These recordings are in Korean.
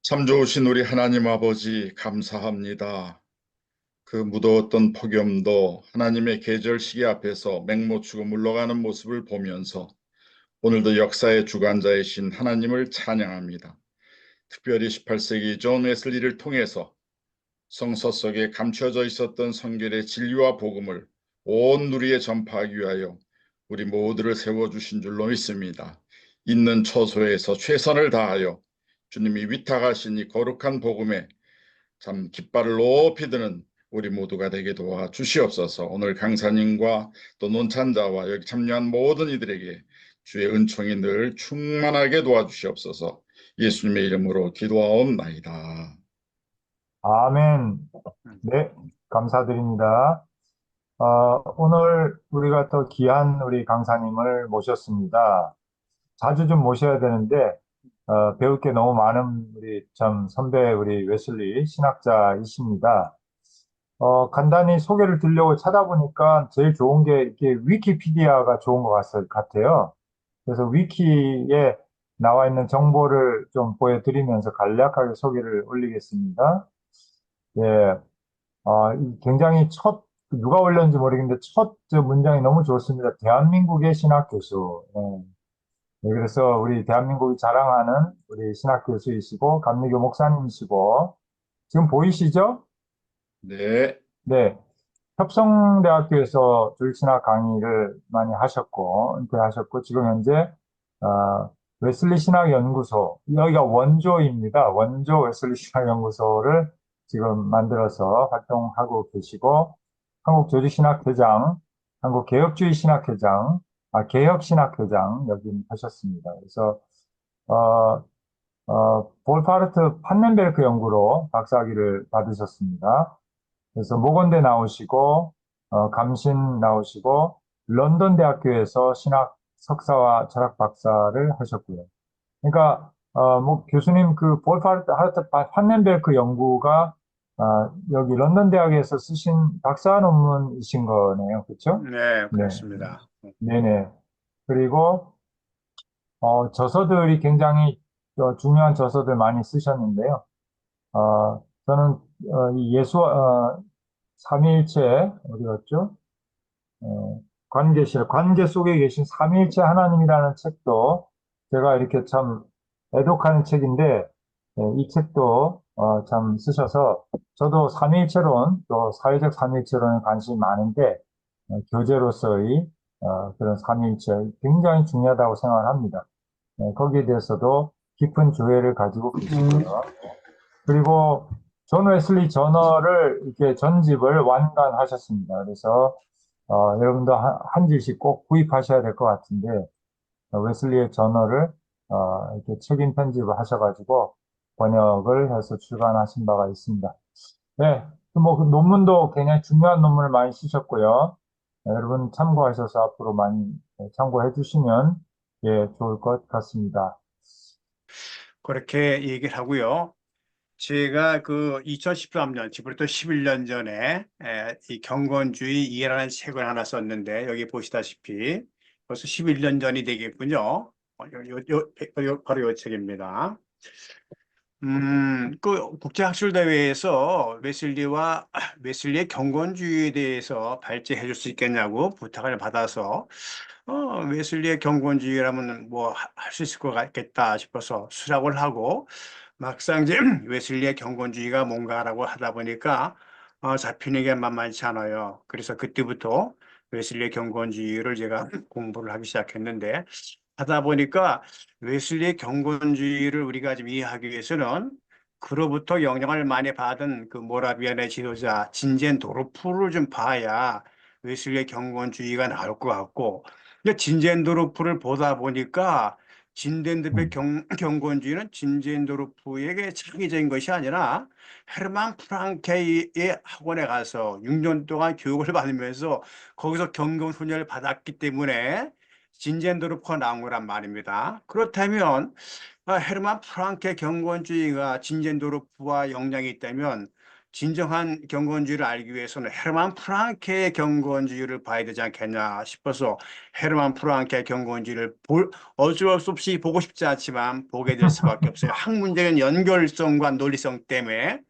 참 좋으신 우리 하나님 아버지 감사합니다. 그 무더웠던 폭염도 하나님의 계절 시기 앞에서 맹모치고 물러가는 모습을 보면서 오늘도 역사의 주관자이신 하나님을 찬양합니다. 특별히 18세기 존 웨슬리를 통해서 성서 속에 감춰져 있었던 성결의 진리와 복음을 온 누리에 전파하기 위하여 우리 모두를 세워주신 줄로 믿습니다. 있는 처소에서 최선을 다하여 주님이 위탁하신 이 거룩한 복음에 참 깃발을 높이 드는 우리 모두가 되게 도와 주시옵소서. 오늘 강사님과 또 논찬자와 여기 참여한 모든 이들에게 주의 은총이 늘 충만하게 도와주시옵소서. 예수님의 이름으로 기도하옵나이다. 아멘. 네, 감사드립니다. 오늘 우리가 또 귀한 우리 강사님을 모셨습니다. 자주 좀 모셔야 되는데, 배울 게 너무 많은 우리 참 선배 우리 웨슬리 신학자이십니다. 간단히 소개를 드리려고 찾아보니까 제일 좋은 게 이렇게 위키피디아가 좋은 것 같아요. 그래서 위키에 나와 있는 정보를 좀 보여드리면서 간략하게 소개를 올리겠습니다. 예, 굉장히 누가 올렸는지 모르겠는데 첫 문장이 너무 좋습니다. 대한민국의 신학 교수. 네, 그래서 우리 대한민국이 자랑하는 우리 신학 교수이시고, 감리교 목사님이시고, 지금 보이시죠? 네. 네. 협성대학교에서 조직신학 강의를 많이 하셨고, 은퇴하셨고, 지금 현재, 웨슬리 신학연구소, 여기가 원조입니다. 원조 웨슬리 신학연구소를 지금 만들어서 활동하고 계시고, 한국조직신학회장, 한국개혁주의신학회장, 개혁신학회장 여기 하셨습니다. 그래서, 어, 볼파르트 판넨베르크 연구로 박사학위를 받으셨습니다. 그래서 모건대 나오시고, 감신 나오시고, 런던 대학교에서 신학 석사와 철학 박사를 하셨고요. 그러니까, 뭐, 교수님 그 볼파르트 판넨베르크 연구가, 여기 런던 대학에서 쓰신 박사 논문이신 거네요. 그렇죠? 네, 네. 그렇습니다. 네네. 그리고, 저서들이 굉장히 중요한 저서들 많이 쓰셨는데요. 저는 이 삼위일체 어디 갔죠? 관계 속에 계신 삼위일체 하나님이라는 책도 제가 이렇게 참 애독하는 책인데, 이 책도 참 쓰셔서 저도 삼위일체론 또 사회적 삼위일체론에 관심이 많은데, 교재로서의 그런 삼위일체 굉장히 중요하다고 생각합니다. 거기에 대해서도 깊은 조예를 가지고 계시고요. 그리고 존 웨슬리 저널을 이렇게 전집을 완간하셨습니다. 그래서 여러분도 한 질씩 꼭 구입하셔야 될 것 같은데, 웨슬리의 저널을 이렇게 책임 편집을 하셔가지고 번역을 해서 출간하신 바가 있습니다. 네, 뭐 그 논문도 굉장히 중요한 논문을 많이 쓰셨고요. 여러분 참고하셔서 앞으로 많이 참고해 주시면 좋을 것 같습니다. 그렇게 얘기를 하고요. 제가 그 2013년, 지금부터 11년 전에 이 경건주의 이해라는 책을 하나 썼는데, 여기 보시다시피 벌써 11년 전이 되겠군요. 바로 이 책입니다. 그 국제학술대회에서 웨슬리의 경건주의에 대해서 발제해 줄 수 있겠냐고 부탁을 받아서, 웨슬리의 경건주의라면 뭐 할 수 있을 것 같겠다 싶어서 수락을 하고, 막상 이제 웨슬리의 경건주의가 뭔가라고 하다 보니까 잡히는 게 만만치 않아요. 그래서 그때부터 웨슬리의 경건주의를 제가 공부를 하기 시작했는데, 하다 보니까 웨슬리의 경건주의를 우리가 좀 이해하기 위해서는 그로부터 영향을 많이 받은 그 모라비안의 지도자 진젠도르프를 좀 봐야 웨슬리의 경건주의가 나올 것 같고, 근데 진젠도르프를 보다 보니까 진젠도르프의 경건주의는 진젠도르프에게 창의적인 것이 아니라 헤르만 프랑케의 학원에 가서 6년 동안 교육을 받으면서 거기서 경건 훈련을 받았기 때문에 진젠도르프가 나온 거란 말입니다. 그렇다면 헤르만 프랑케 경건주의가 진젠도르프와 영향이 있다면 진정한 경건주의를 알기 위해서는 헤르만 프랑케의 경건주의를 봐야 되지 않겠냐 싶어서 헤르만 프랑케의 경건주의를 어쩔 수 없이 보고 싶지 않지만 보게 될 수밖에 없어요. 학문적인 연결성과 논리성 때문에.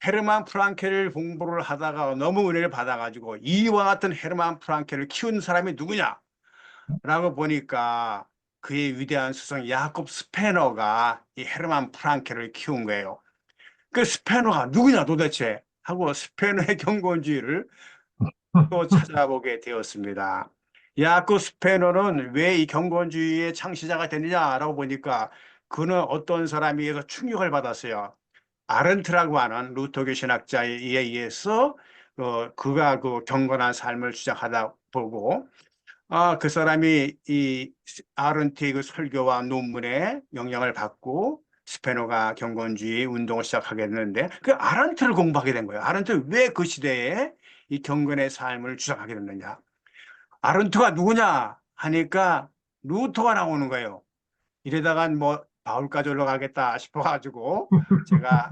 헤르만 프랑케를 공부를 하다가 너무 은혜를 받아가지고 이와 같은 헤르만 프랑케를 키운 사람이 누구냐라고 보니까 그의 위대한 스승 야콥 스페너가 이 헤르만 프랑케를 키운 거예요. 그 스페너가 누구냐 도대체 하고 스페너의 경건주의를 또 찾아보게 되었습니다. 야콥 스페너는 왜 이 경건주의의 창시자가 되느냐라고 보니까 그는 어떤 사람에 의해서 충격을 받았어요. 아른트라고 하는 루터교 신학자에 의해서 그가 그 경건한 삶을 주장하다 보고 그 사람이 이 아른트의 그 설교와 논문에 영향을 받고 스페노가 경건주의 운동을 시작하게 됐는데 그 아른트를 공부하게 된 거예요. 아른트 왜 그 시대에 이 경건의 삶을 주장하게 됐느냐? 아른트가 누구냐 하니까 루터가 나오는 거예요. 이러다가 뭐 바울까지 올라가겠다 싶어가지고 제가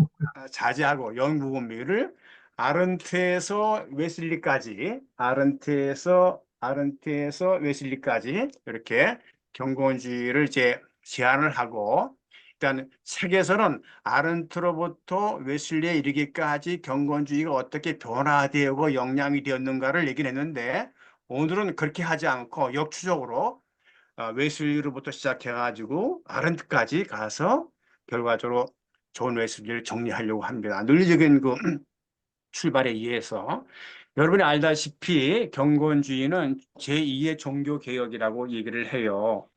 자제하고 영국음미를 아른트에서 웨슬리까지 아른트에서 웨슬리까지 이렇게 경건주의를 이제 제안을 하고 일단 책에서는 아른트로부터 웨슬리에 이르기까지 경건주의가 어떻게 변화되고 영향이 되었는가를 얘기를 했는데 오늘은 그렇게 하지 않고 역추적으로 웨슬리로부터 시작해가지고 아른트까지 가서 결과적으로 존 웨슬리를 정리하려고 합니다. 논리적인 그 출발에 의해서 여러분이 알다시피 경건주의는 제2의 종교개혁이라고 얘기를 해요.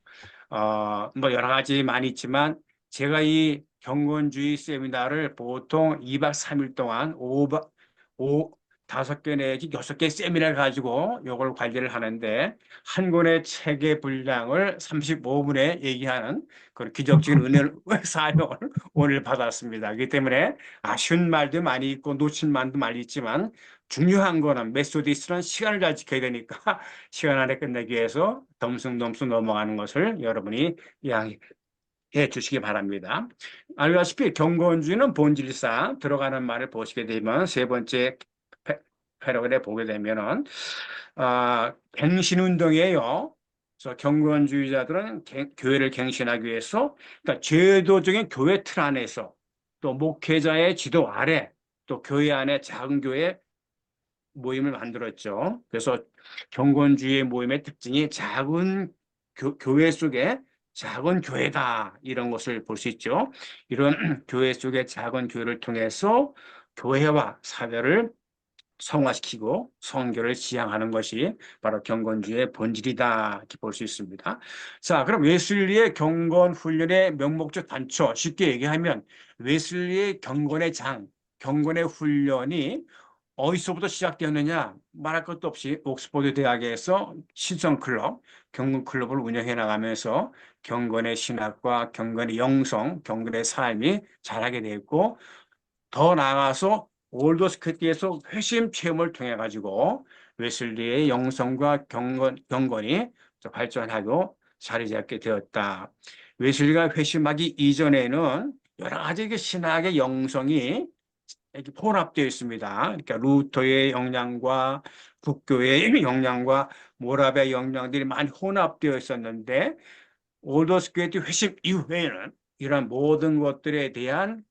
뭐 여러 가지 많이 있지만 제가 이 경건주의 세미나를 보통 2박 3일 동안 5개 내지 6개 세미나를 가지고 이걸 관리를 하는데 한 권의 책의 분량을 35분에 얘기하는 그런 기적적인 은혜를 사명을 오늘 받았습니다. 그렇기 때문에 아쉬운 말도 많이 있고 놓친 말도 많이 있지만 중요한 거는 메소디스트는 시간을 잘 지켜야 되니까 시간 안에 끝내기 위해서 덤숭덤숭 넘어가는 것을 여러분이 양해해 주시기 바랍니다. 알다시피 경건주의는 본질상 들어가는 말을 보시게 되면 세 번째 패러그램에 보게 되면은 갱신운동이에요. 그래서 경건주의자들은 교회를 갱신하기 위해서 그러니까 제도적인 교회 틀 안에서 또 목회자의 지도 아래 또 교회 안에 작은 교회 모임을 만들었죠. 그래서 경건주의 모임의 특징이 작은 교회 속에 작은 교회다 이런 것을 볼 수 있죠. 이런 교회 속의 작은 교회를 통해서 교회와 사회를 성화시키고 성교를 지향하는 것이 바로 경건주의의 본질이다 이렇게 볼 수 있습니다. 자, 그럼 웨슬리의 경건 훈련의 명목적 단초 쉽게 얘기하면 웨슬리의 경건의 장, 경건의 훈련이 어디서부터 시작되었느냐? 말할 것도 없이 옥스퍼드 대학에서 신성 클럽, 경건 클럽을 운영해 나가면서 경건의 신학과 경건의 영성, 경건의 삶이 자라게 되었고 더 나아가서 올더스커티에서 회심 체험을 통해 가지고 웨슬리의 영성과 경건이 발전하고 자리 잡게 되었다. 웨슬리가 회심하기 이전에는 여러 가지 그 신학의 영성이 이렇게 혼합되어 있습니다. 그러니까 루터의 영향과 국교의 영향과 모라베의 영향들이 많이 혼합되어 있었는데 올더스교회 회심 이후에는 이런 모든 것들에 대한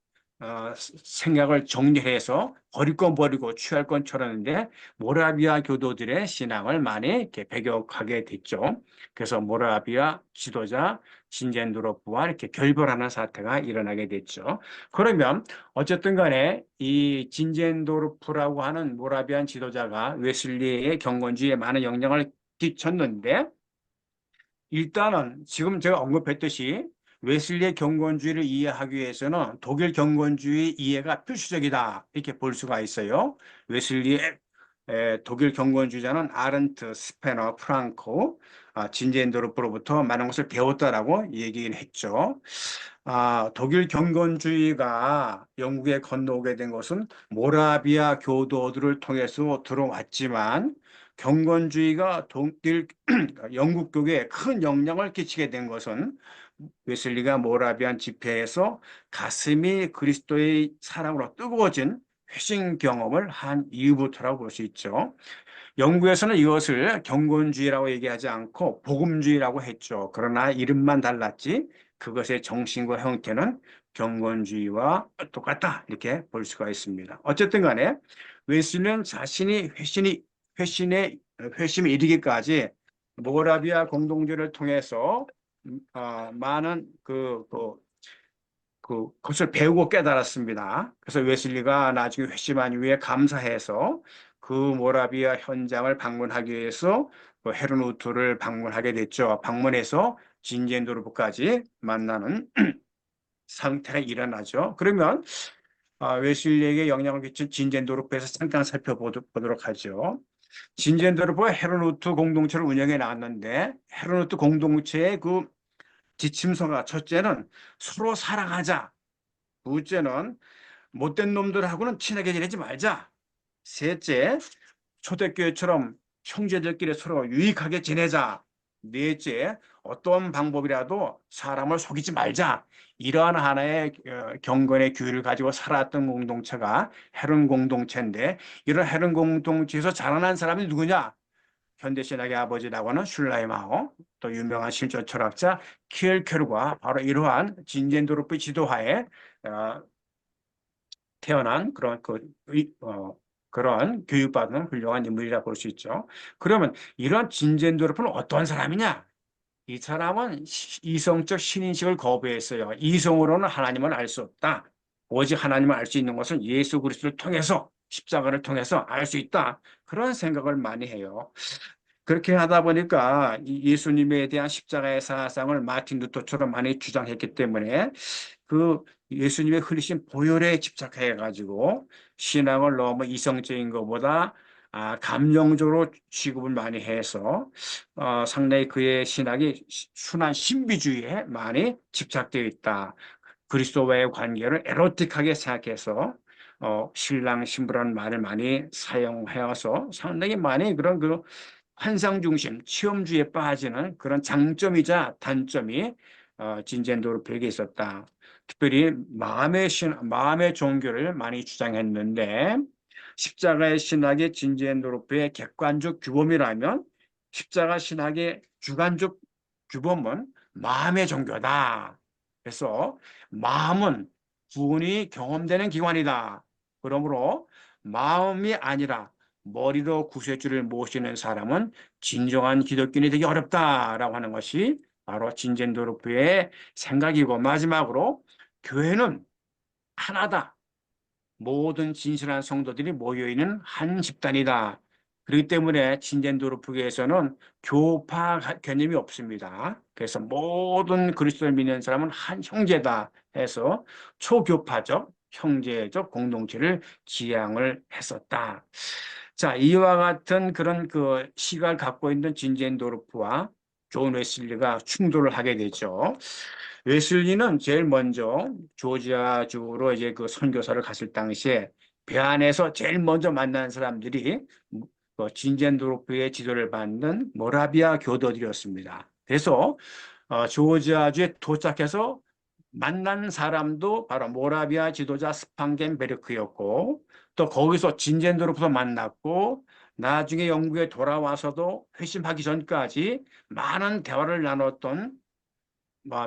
생각을 정리해서 버릴 건 버리고 취할 건 취하는데 모라비아 교도들의 신앙을 많이 이렇게 배격하게 됐죠. 그래서 모라비아 지도자 진젠도로프와 이렇게 결별하는 사태가 일어나게 됐죠. 그러면 어쨌든 간에 이 진젠도르프라고 하는 모라비안 지도자가 웨슬리의 경건주의에 많은 영향을 끼쳤는데 일단은 지금 제가 언급했듯이 웨슬리의 경건주의를 이해하기 위해서는 독일 경건주의 이해가 필수적이다 이렇게 볼 수가 있어요. 웨슬리의 독일 경건주의자는 아른트, 스페너, 프랑코, 진젠도르프로부터 많은 것을 배웠다라고 얘기를 했죠. 독일 경건주의가 영국에 건너오게 된 것은 모라비아 교도들을 통해서 들어왔지만 경건주의가 독일 영국 교회에 큰 영향을 끼치게 된 것은 웨슬리가 모라비안 집회에서 가슴이 그리스도의 사랑으로 뜨거워진 회심 경험을 한 이후부터라고 볼 수 있죠. 영국에서는 이것을 경건주의라고 얘기하지 않고 복음주의라고 했죠. 그러나 이름만 달랐지 그것의 정신과 형태는 경건주의와 똑같다 이렇게 볼 수가 있습니다. 어쨌든 간에 웨슬리는 자신이 회심에 이르기까지 모라비아 공동체를 통해서 많은 그것을 배우고 깨달았습니다. 그래서 웨슬리가 나중에 회심한 이후에 감사해서 그 모라비아 현장을 방문하기 위해서 그 헤르누트를 방문하게 됐죠. 방문해서 진젠도르프까지 만나는 상태가 일어나죠. 그러면 웨슬리에게 영향을 끼친 진젠도르프에서 잠깐 살펴보도록 하죠. 진젠도르프가 헤르누트 공동체를 운영해 나왔는데 헤르누트 공동체의 그 지침서가 첫째는 서로 사랑하자. 둘째는 못된 놈들하고는 친하게 지내지 말자. 셋째, 초대교회처럼 형제들끼리 서로 유익하게 지내자. 넷째, 어떤 방법이라도 사람을 속이지 말자. 이러한 하나의 경건의 규율을 가지고 살았던 공동체가 헤른 공동체인데 이런 헤른 공동체에서 자라난 사람이 누구냐? 현대신학의 아버지라고 하는 슐라이마오, 또 유명한 실존 철학자 키엘케르가 바로 이러한 진젠도르프 지도하에 태어난 그런 교육받은 훌륭한 인물이라 볼 수 있죠. 그러면 이런 진젠도르프는 어떤 사람이냐? 이 사람은 이성적 신인식을 거부했어요. 이성으로는 하나님을 알 수 없다. 오직 하나님을 알 수 있는 것은 예수 그리스도를 통해서 십자가를 통해서 알 수 있다. 그런 생각을 많이 해요. 그렇게 하다 보니까 이 예수님에 대한 십자가의 사상을 마틴 루터처럼 많이 주장했기 때문에 그 예수님의 흘리신 보혈에 집착해 가지고 신앙을 너무 이성적인 것보다 감정적으로 취급을 많이 해서 상당히 그의 신학이 순한 신비주의에 많이 집착되어 있다. 그리스도와의 관계를 에로틱하게 생각해서 신랑 신부라는 말을 많이 사용해서 상당히 많이 그런 환상 중심, 체험주의에 빠지는 그런 장점이자 단점이 진젠도르프에게 있었다. 특별히 마음의 종교를 많이 주장했는데 십자가의 신학이 진젠도르프의 객관적 규범이라면 십자가 신학의 주관적 규범은 마음의 종교다. 그래서 마음은 구원이 경험되는 기관이다. 그러므로 마음이 아니라 머리로 구세주를 모시는 사람은 진정한 기독교인이 되기 어렵다라고 하는 것이 바로 진젠도르프의 생각이고 마지막으로 교회는 하나다. 모든 진실한 성도들이 모여있는 한 집단이다. 그렇기 때문에 진젠도르프교에서는 교파 개념이 없습니다. 그래서 모든 그리스도를 믿는 사람은 한 형제다 해서 초교파적, 형제적 공동체를 지향을 했었다. 자, 이와 같은 그런 시각을 갖고 있는 진젠도르프와 존 웨슬리가 충돌을 하게 되죠. 웨슬리는 제일 먼저 조지아주로 이제 그 선교사를 갔을 당시에 배 안에서 제일 먼저 만난 사람들이 진젠도르프의 지도를 받는 모라비아 교도들이었습니다. 그래서 조지아주에 도착해서 만난 사람도 바로 모라비아 지도자 스판겐베르크였고 또 거기서 진젠도르프도 만났고 나중에 영국에 돌아와서도 회심하기 전까지 많은 대화를 나눴던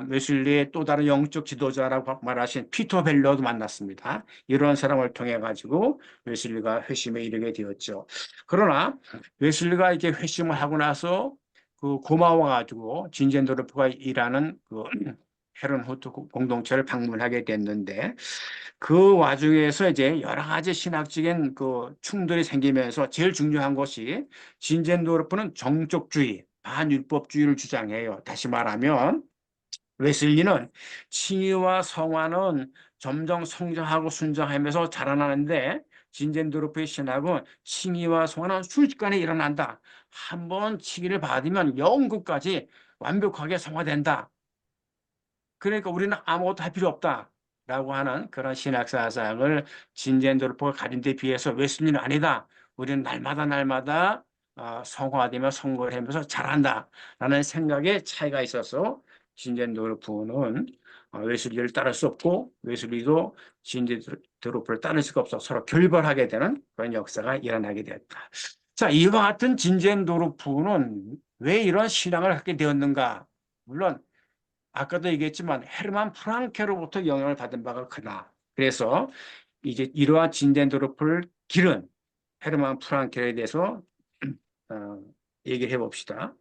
웨슬리의 또 다른 영적 지도자라고 말하신 피터 벨러도 만났습니다. 이런 사람을 통해 가지고 웨슬리가 회심에 이르게 되었죠. 그러나 웨슬리가 이렇게 회심을 하고 나서 고마워 가지고 진젠도르프가 일하는 헤른후트 공동체를 방문하게 됐는데 그 와중에서 이제 여러 가지 신학적인 충돌이 생기면서 제일 중요한 것이 진젠도르프는 정적주의, 반율법주의를 주장해요. 다시 말하면 웨슬리는 칭의와 성화는 점점 성장하고 순장하면서 자라나는데 진젠도르프의 신학은 칭의와 성화는 순식간에 일어난다. 한번 칭의를 받으면 영구까지 완벽하게 성화된다. 그러니까 우리는 아무것도 할 필요 없다라고 하는 그런 신학 사상을 진젠도르프가 가진 데 비해서 웨슬리는 아니다. 우리는 날마다 성화되며 성거를 하면서 잘한다라는 생각의 차이가 있어서 진젠도르프는 웨슬리를 따를 수 없고 웨슬리도 진제드로프를 따를 수가 없어 서로 결별하게 되는 그런 역사가 일어나게 되었다. 자, 이와 같은 진젠도르프는 왜 이런 신앙을 갖게 되었는가? 물론 아까도 얘기했지만 헤르만 프랑케로부터 영향을 받은 바가 크다. 그래서 이제 이러한 진젠도르프를 기른 헤르만 프랑케에 대해서 어, 얘기를 해봅시다.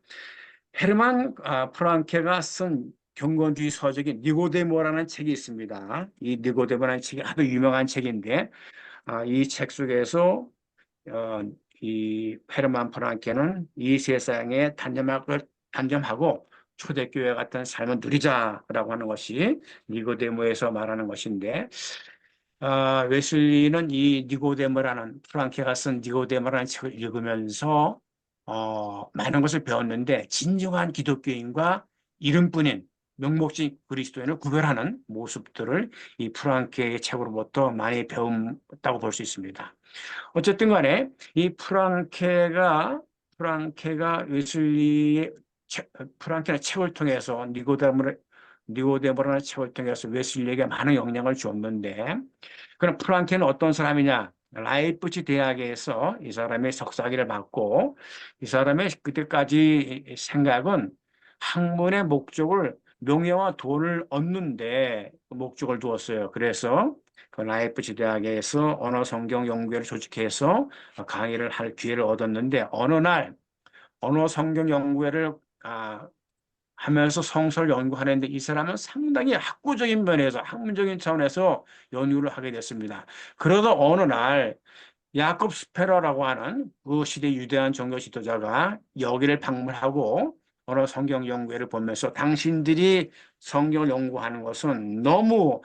헤르만 프랑케가 쓴 경건주의 서적인 니고데모라는 책이 있습니다. 이 니고데모라는 책이 아주 유명한 책인데 이 책 속에서 어, 이 헤르만 프랑케는 이 세상에 단념하고 초대교회 같은 삶을 누리자라고 하는 것이 니고데모에서 말하는 것인데 웨슬리는 이 니고데모라는 프랑케가 쓴 니고데모라는 책을 읽으면서 많은 것을 배웠는데 진정한 기독교인과 이름뿐인 명목적인 그리스도인을 구별하는 모습들을 이 프랑케의 책으로부터 많이 배웠다고 볼 수 있습니다. 어쨌든 간에 이 프랑케가 웨슬리의 프랑케의 책을 통해서 니고데모라는 책을 통해서 웨슬리에게 많은 영향을 줬는데 그럼 프랑케는 어떤 사람이냐? 라이프치 대학에서 이 사람의 석사학위를 받고 이 사람의 그때까지 생각은 학문의 목적을 명예와 돈을 얻는데 목적을 두었어요. 그래서 그 라이프치 대학에서 언어 성경 연구회를 조직해서 강의를 할 기회를 얻었는데 어느 날 언어 성경 연구회를 하면서 성서를 연구하는데 이 사람은 상당히 학구적인 면에서 학문적인 차원에서 연구를 하게 됐습니다. 그러다 어느 날 야콥 스페러라고 하는 그 시대 유대한 종교 지도자가 여기를 방문하고 언어 성경 연구회를 보면서 당신들이 성경을 연구하는 것은 너무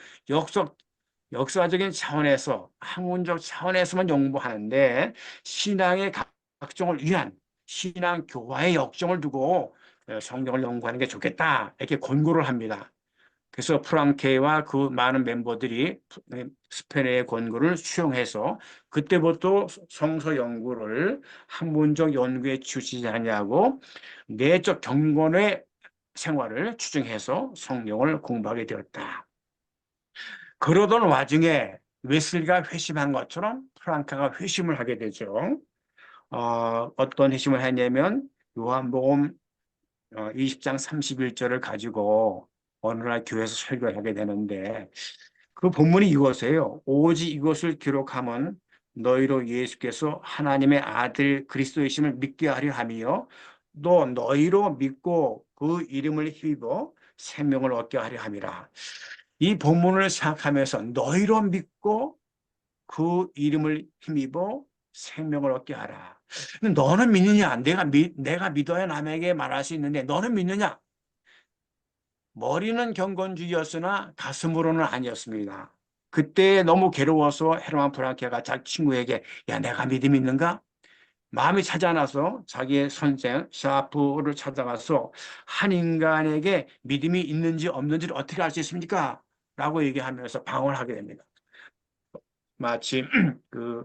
역사적인 차원에서 학문적 차원에서만 연구하는데 신앙의 각종을 위한 신앙 교화의 역정을 두고 성경을 연구하는 게 좋겠다 이렇게 권고를 합니다. 그래서 프랑케와 그 많은 멤버들이 스페인의 권고를 수용해서 그때부터 성서 연구를 학문적 연구에 치우치지 않냐고 내적 경건의 생활을 추정해서 성경을 공부하게 되었다. 그러던 와중에 웨슬리가 회심한 것처럼 프랑카가 회심을 하게 되죠. 어떤 회심을 했냐면 요한복음 20장 31절을 가지고 어느 날 교회에서 설교를 하게 되는데 그 본문이 이것이에요. 오직 이것을 기록하면 너희로 예수께서 하나님의 아들 그리스도이심을 믿게 하려 함이요 또 너희로 믿고 그 이름을 힘입어 생명을 얻게 하려 함이라. 이 본문을 생각하면서 너희로 믿고 그 이름을 힘입어 생명을 얻게 하라. 너는 믿느냐? 내가 믿어야 남에게 말할 수 있는데 너는 믿느냐? 머리는 경건주의였으나 가슴으로는 아니었습니다. 그때 너무 괴로워서 헤르만 프랑케가 자기 친구에게 야 내가 믿음이 있는가? 마음이 차지않아서 자기의 선생 샤프를 찾아가서 한 인간에게 믿음이 있는지 없는지를 어떻게 알 수 있습니까? 라고 얘기하면서 방언을 하게 됩니다. 마치 그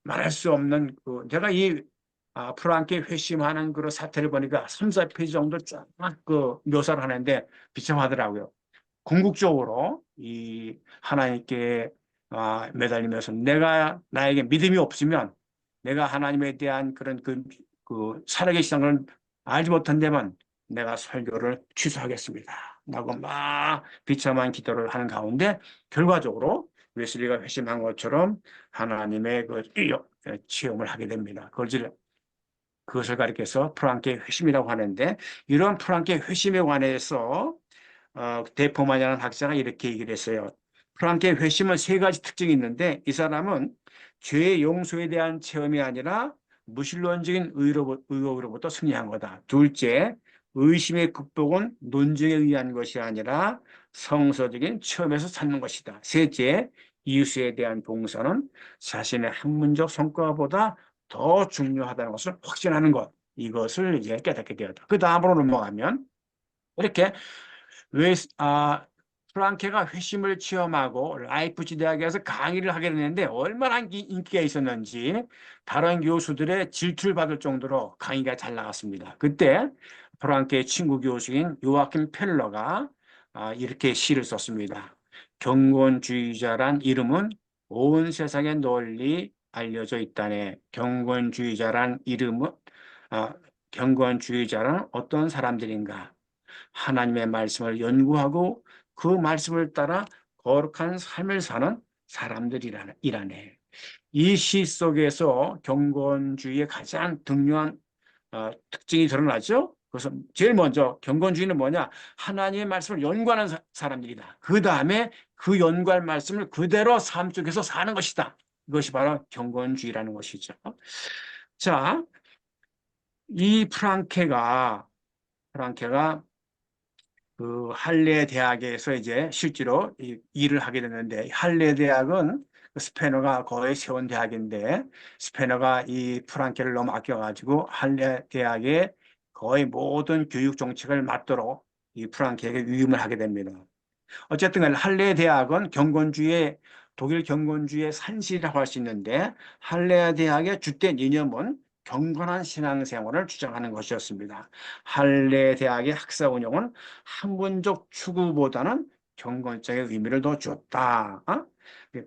말할 수 없는 제가 이 프랑케 회심하는 그런 사태를 보니까 3, 4페이지 정도 쫙 그 묘사를 하는데 비참하더라고요. 궁극적으로 이 하나님께 매달리면서 내가 나에게 믿음이 없으면 내가 하나님에 대한 그런 그 살아계신 걸 알지 못한다면 내가 설교를 취소하겠습니다. 라고 막 비참한 기도를 하는 가운데 결과적으로 웨슬리가 회심한 것처럼 하나님의 그 체험을 하게 됩니다. 그것을 가리켜서 프랑케 회심이라고 하는데 이런 프랑케 회심에 관해서 데포마냐는 학자가 이렇게 얘기를 했어요. 프랑케 회심은 세 가지 특징이 있는데 이 사람은 죄의 용서에 대한 체험이 아니라 무신론적인 의혹으로부터 승리한 거다. 둘째, 의심의 극복은 논증에 의한 것이 아니라 성서적인 체험에서 찾는 것이다. 셋째, 이웃에 대한 봉사는 자신의 학문적 성과보다 더 중요하다는 것을 확신하는 것. 이것을 이제 깨닫게 되었다. 그 다음으로 넘어가면 이렇게 프랑케가 회심을 체험하고 라이프치 대학에서 강의를 하게 됐는데 얼마나 인기가 있었는지 다른 교수들의 질투를 받을 정도로 강의가 잘 나갔습니다. 그때 프랑케의 친구 교수인 요아킴 펠러가 이렇게 시를 썼습니다. 경건주의자란 이름은 온 세상에 널리 알려져 있다네. 경건주의자란 이름은 아, 경건주의자란 어떤 사람들인가? 하나님의 말씀을 연구하고 그 말씀을 따라 거룩한 삶을 사는 사람들이라네. 이 시 속에서 경건주의의 가장 중요한 특징이 드러나죠. 그래서 제일 먼저 경건주의는 뭐냐? 하나님의 말씀을 연구하는 사람들이다. 그 다음에 그 연구할 말씀을 그대로 삶 속에서 사는 것이다. 이것이 바로 경건주의라는 것이죠. 자, 이 프랑케가 그 할레 대학에서 이제 실제로 일을 하게 됐는데, 할레 대학은 스페너가 거의 세운 대학인데, 스페너가 이 프랑케를 너무 아껴가지고 할레 대학의 거의 모든 교육 정책을 맡도록 이 프랑케에게 위임을 하게 됩니다. 어쨌든 간에 할레 대학은 독일 경건주의의 산실이라고 할 수 있는데, 할레 대학의 주된 이념은 경건한 신앙생활을 주장하는 것이었습니다. 할레 대학의 학사 운영은 학문적 추구보다는 경건적인 의미를 더 주었다.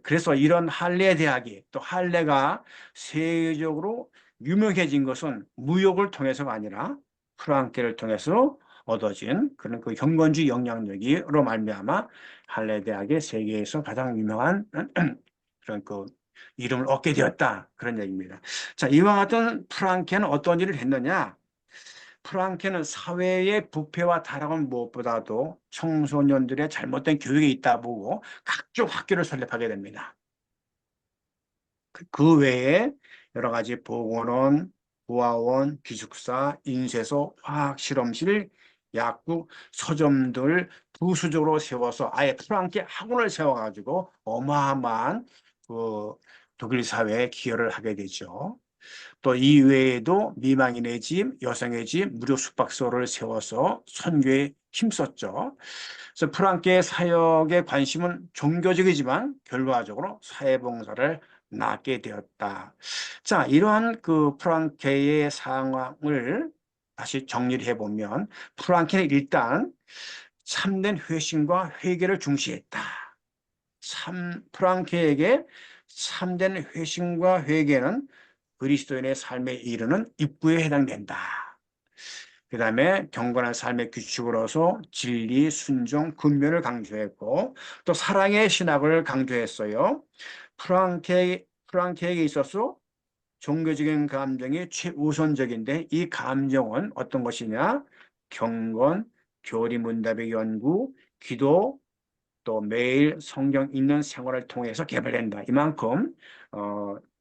그래서 이런 할레 대학이, 또 할레가 세계적으로 유명해진 것은 무역을 통해서가 아니라 프랑케를 통해서 얻어진 그런 그 경건주의 영향력으로 말미암아 할레 대학의 세계에서 가장 유명한 그런 그 이름을 얻게 되었다, 그런 얘기입니다. 자, 이와 같은 프랑케는 어떤 일을 했느냐? 프랑케는 사회의 부패와 타락은 무엇보다도 청소년들의 잘못된 교육이 있다 보고 각종 학교를 설립하게 됩니다. 그 외에 여러 가지 보건원, 보아원, 기숙사, 인쇄소, 화학실험실, 약국, 서점들 부수적으로 세워서 아예 프랑케 학원을 세워가지고 어마어마한 그 독일 사회에 기여를 하게 되죠. 또 이 외에도 미망인의 집, 여성의 집, 무료 숙박소를 세워서 선교에 힘썼죠. 그래서 프랑케의 사역의 관심은 종교적이지만 결과적으로 사회봉사를 낳게 되었다. 자, 이러한 그 프랑케의 상황을 다시 정리를 해보면, 프랑케는 일단 참된 회심과 회개를 중시했다. 프랑케에게 참된 회심과 회개는 그리스도인의 삶에 이르는 입구에 해당된다. 그 다음에 경건한 삶의 규칙으로서 진리, 순종, 근면을 강조했고, 또 사랑의 신학을 강조했어요. 프랑케에게 있어서 종교적인 감정이 최우선적인데, 이 감정은 어떤 것이냐? 경건, 교리문답의 연구, 기도, 또 매일 성경 읽는 생활을 통해서 개발된다. 이만큼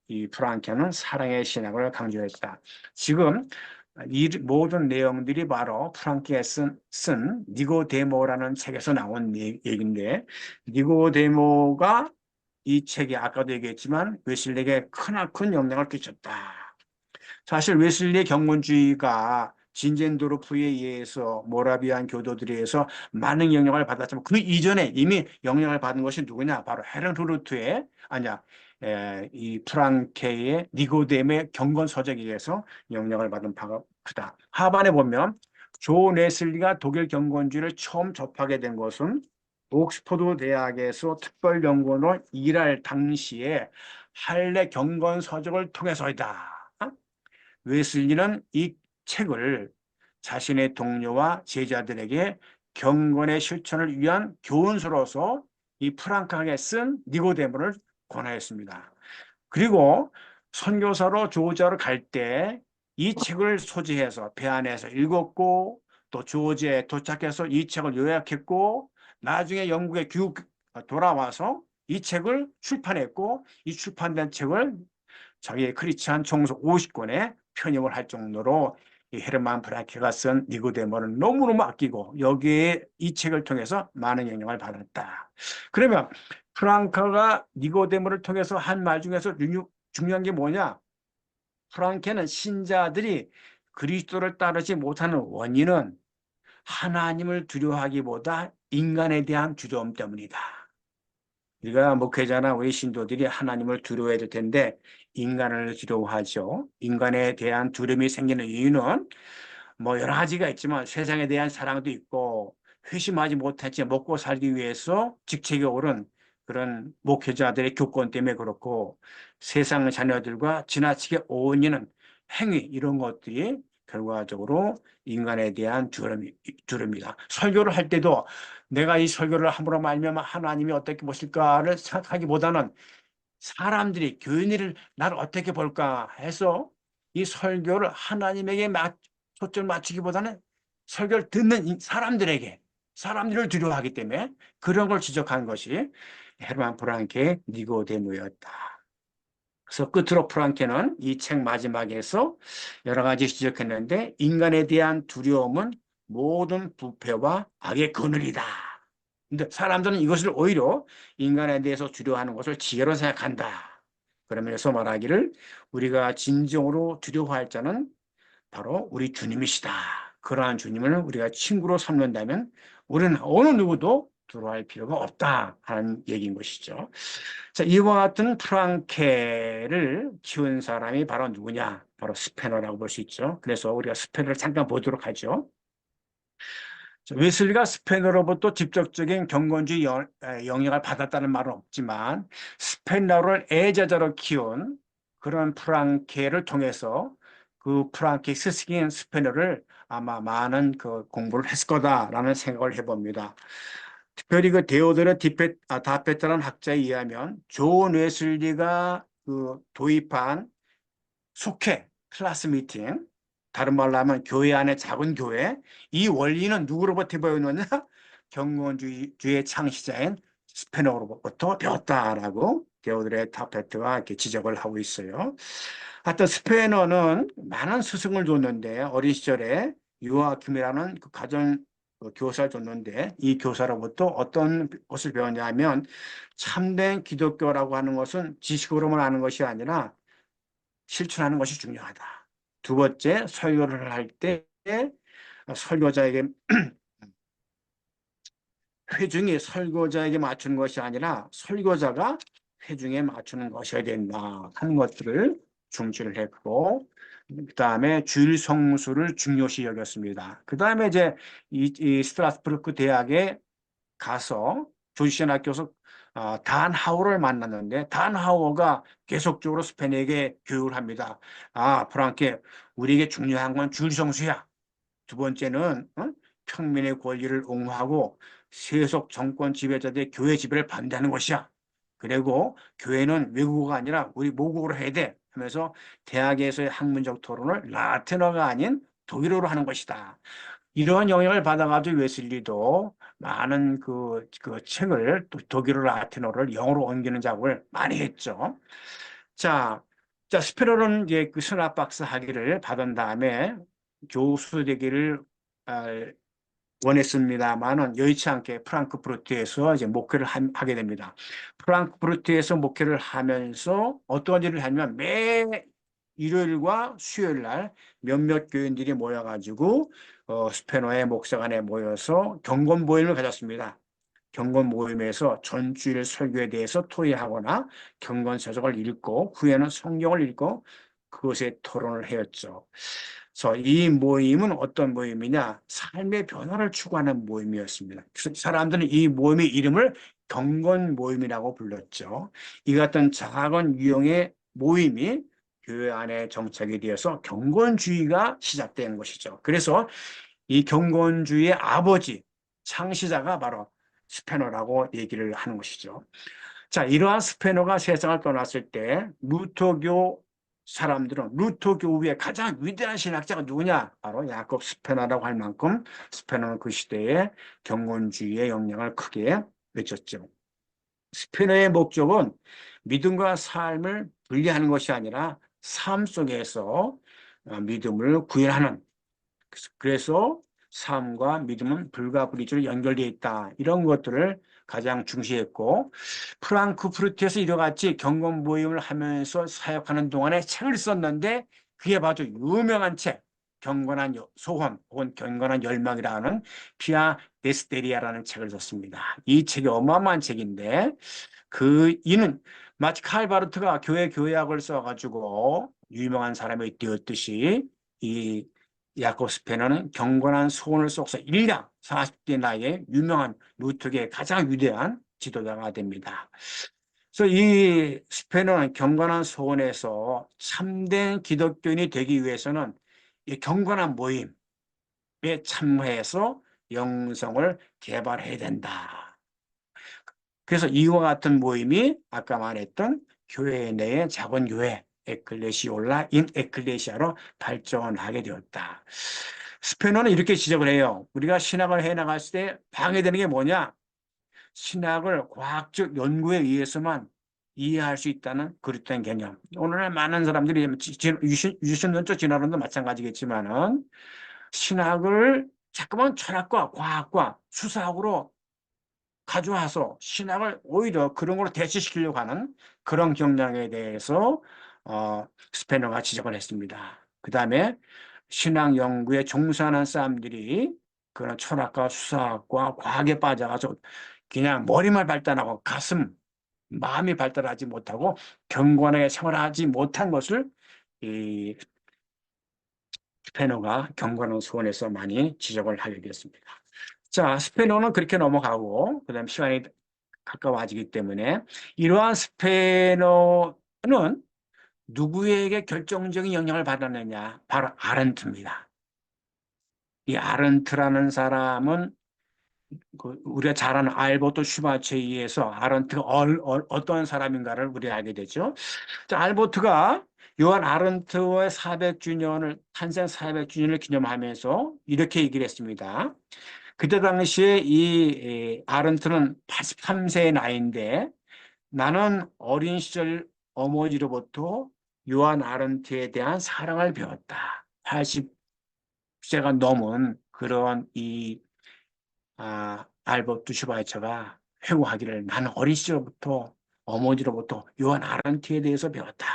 이 프랑케는 사랑의 신학을 강조했다. 지금 이 모든 내용들이 바로 프랑케가 쓴 니고데모라는 책에서 나온 얘기인데, 니고데모가 이 책이 아까도 얘기했지만 웨슬리에게 크나큰 영향을 끼쳤다. 사실 웨슬리의 경건주의가 진젠도르프에 의해서 모라비안 교도들에 의해서 많은 영향을 받았지만, 그 이전에 이미 영향을 받은 것이 누구냐? 바로 헤른 후르트의 이 프랑케의 니고데모의 경건 서적에 의해서 영향을 받은 바가 크다. 하반에 보면 존 웨슬리가 독일 경건주의를 처음 접하게 된 것은 옥스퍼드 대학에서 특별 연구원으로 일할 당시에 할례 경건 서적을 통해서이다. 웨슬리는 이 책을 자신의 동료와 제자들에게 경건의 실천을 위한 교훈서로서 이 프랑크하게 쓴 니고데모를 권하였습니다. 그리고 선교사로 조지아로 갈 때 이 책을 소지해서 배 안에서 읽었고, 또 조지아에 도착해서 이 책을 요약했고, 나중에 영국에 돌아와서 이 책을 출판했고, 이 출판된 책을 자기의 크리스찬 총서 50권에 편입을 할 정도로 이 헤르만 프랑케가 쓴 니고데모를 너무너무 아끼고, 여기에 이 책을 통해서 많은 영향을 받았다. 그러면 프랑크가 니고데모를 통해서 한 말 중에서 중요한 게 뭐냐? 프랑케는 신자들이 그리스도를 따르지 못하는 원인은 하나님을 두려워하기보다 인간에 대한 두려움 때문이다. 우리가 목회자나 우리 신도들이 하나님을 두려워해야 될 텐데 인간을 두려워하죠. 인간에 대한 두려움이 생기는 이유는 뭐 여러 가지가 있지만 세상에 대한 사랑도 있고 회심하지 못했지 먹고 살기 위해서 직책에 오른 그런 목회자들의 교권 때문에 그렇고 세상 자녀들과 지나치게 어울리는 행위 이런 것들이 결과적으로 인간에 대한 두려움이다. 설교를 할 때도 내가 이 설교를 함부로 말면 하나님이 어떻게 보실까를 생각하기보다는 사람들이 교인들을 나를 어떻게 볼까 해서 이 설교를 하나님에게 초점을 맞추기보다는 설교를 듣는 사람들을 두려워하기 때문에 그런 걸 지적한 것이 헤르만 프랑케의 니고데모였다. 그래서 끝으로 프랑케는 이 책 마지막에서 여러 가지 지적했는데 인간에 대한 두려움은 모든 부패와 악의 그늘이다. 근데 사람들은 이것을 오히려 인간에 대해서 두려워하는 것을 지혜로 생각한다. 그러면서 말하기를 우리가 진정으로 두려워할 자는 바로 우리 주님이시다. 그러한 주님을 우리가 친구로 삼는다면 우리는 어느 누구도 두려워할 필요가 없다 하는 얘기인 것이죠. 자, 이와 같은 프랑케를 키운 사람이 바로 누구냐? 바로 스페너라고 볼 수 있죠. 그래서 우리가 스페너를 잠깐 보도록 하죠. 웨슬리가 스페너로부터 직접적인 경건주의 영향을 받았다는 말은 없지만 스페너를 애제자로 키운 그런 프랑케를 통해서 그 프랑케 스승인 스페너를 아마 많은 그 공부를 했을 거다라는 생각을 해봅니다. 특별히 그 데오도르 다페트라는 학자에 의하면 존 웨슬리가 그 도입한 속회, 클래스 미팅, 다른 말로 하면 교회 안에 작은 교회, 이 원리는 누구로부터 배웠느냐? 경건주의의 창시자인 스페너로부터 배웠다라고 데오드레 타페트가 이렇게 지적을 하고 있어요. 하여튼 스페너는 많은 스승을 줬는데 어린 시절에 유아킴이라는 그 가정 교사를 줬는데 이 교사로부터 어떤 것을 배웠냐면 참된 기독교라고 하는 것은 지식으로만 아는 것이 아니라 실천하는 것이 중요하다. 두 번째, 설교를 할 때 설교자에게 회중이 설교자에게 맞추는 것이 아니라 설교자가 회중에 맞추는 것이어야 된다 하는 것들을 중시를 했고 그 다음에 주일 성수를 중요시 여겼습니다. 그 다음에 이제 이 스트라스부르크 대학에 가서 조지션 학교에서 단 하워를 만났는데 단 하워가 계속적으로 스페인에게 교육을 합니다. 프랑케, 우리에게 중요한 건 주일 성수야. 두 번째는 평민의 권리를 옹호하고 세속 정권 지배자들의 교회 지배를 반대하는 것이야. 그리고 교회는 외국어가 아니라 우리 모국어로 해야 돼 하면서 대학에서의 학문적 토론을 라틴어가 아닌 독일어로 하는 것이다. 이러한 영향을 받아가지고 웨슬리도 많은 그 책을 또 독일어 라틴어를 영어로 옮기는 작업을 많이 했죠. 자, 스페러는 이제 그 선합박사 학위를 받은 다음에 교수 되기를 원했습니다만은 여의치 않게 프랑크푸르트에서 이제 목회를 하게 됩니다. 프랑크푸르트에서 목회를 하면서 어떤 일을 하냐면 매 일요일과 수요일 날 몇몇 교인들이 모여가지고 스페너의 목사관에 모여서 경건 모임을 가졌습니다. 경건 모임에서 전주일 설교에 대해서 토의하거나 경건 서적을 읽고 후에는 성경을 읽고 그것에 토론을 하였죠. 그래서 이 모임은 어떤 모임이냐? 삶의 변화를 추구하는 모임이었습니다. 그래서 사람들은 이 모임의 이름을 경건 모임이라고 불렀죠. 이 같은 작은 유형의 모임이 교회 안에 정착이 되어서 경건주의가 시작된 것이죠. 그래서 이 경건주의의 아버지, 창시자가 바로 스페너라고 얘기를 하는 것이죠. 자, 이러한 스페너가 세상을 떠났을 때 루터교 사람들은 루터교 후에 가장 위대한 신학자가 누구냐? 바로 야콥 스페너라고 할 만큼 스페너는 그 시대에 경건주의의 영향을 크게 미쳤죠. 스페너의 목적은 믿음과 삶을 분리하는 것이 아니라 삶 속에서 믿음을 구현하는, 그래서 삶과 믿음은 불과 불이주로 연결되어 있다. 이런 것들을 가장 중시했고 프랑크푸르트에서 이와 같이 경건 모임을 하면서 사역하는 동안에 책을 썼는데 그게 바로 유명한 책 경건한 소원 혹은 경건한 열망이라는 피아 데스데리아라는 책을 썼습니다. 이 책이 어마어마한 책인데 이는 마치 칼바르트가 교회학을 써가지고 유명한 사람이 되었듯이 이 야코브 스페너는 경건한 소원을 쏙서 일량 40대 나이에 유명한 루터계의 가장 위대한 지도자가 됩니다. 그래서 이 스페너는 경건한 소원에서 참된 기독교인이 되기 위해서는 이 경건한 모임에 참여해서 영성을 개발해야 된다. 그래서 이와 같은 모임이 아까 말했던 교회 내의 작은 교회 에클레시올라 인 에클레시아로 발전하게 되었다. 스페너는 이렇게 지적을 해요. 우리가 신학을 해나갔을 때 방해되는 게 뭐냐? 신학을 과학적 연구에 의해서만 이해할 수 있다는 그릇된 개념. 오늘날 많은 사람들이 유신론적 진화론도 마찬가지겠지만은 신학을 자꾸만 철학과 과학과 수사학으로 가져와서 신학을 오히려 그런 걸로 대체시키려고 하는 그런 경향에 대해서 스페너가 지적을 했습니다. 그 다음에 신학 연구에 종사하는 사람들이 그런 철학과 수사학과 과학에 빠져가서 그냥 머리만 발달하고 마음이 발달하지 못하고 경건하게 생활하지 못한 것을 이 스페너가 경건한 소원에서 많이 지적을 하게 되었습니다. 자, 스페너는 그렇게 넘어가고 그다음 시간이 가까워지기 때문에 이러한 스페너는 누구에게 결정적인 영향을 받았느냐? 바로 아른트입니다. 이 아른트라는 사람은 우리가 잘 아는 알보토 슈바체에 의해서 아른트가 어떤 사람인가를 우리가 알게 되죠. 자, 알보트가 요한 아른트의 탄생 400주년을 기념하면서 이렇게 얘기를 했습니다. 그때 당시에 이 아른트는 83세의 나이인데 나는 어린 시절 어머니로부터 요한 아른트에 대한 사랑을 배웠다. 80세가 넘은 그런 알버트 슈바이처가 회고하기를 나는 어린 시절부터 어머니로부터 요한 아른트에 대해서 배웠다.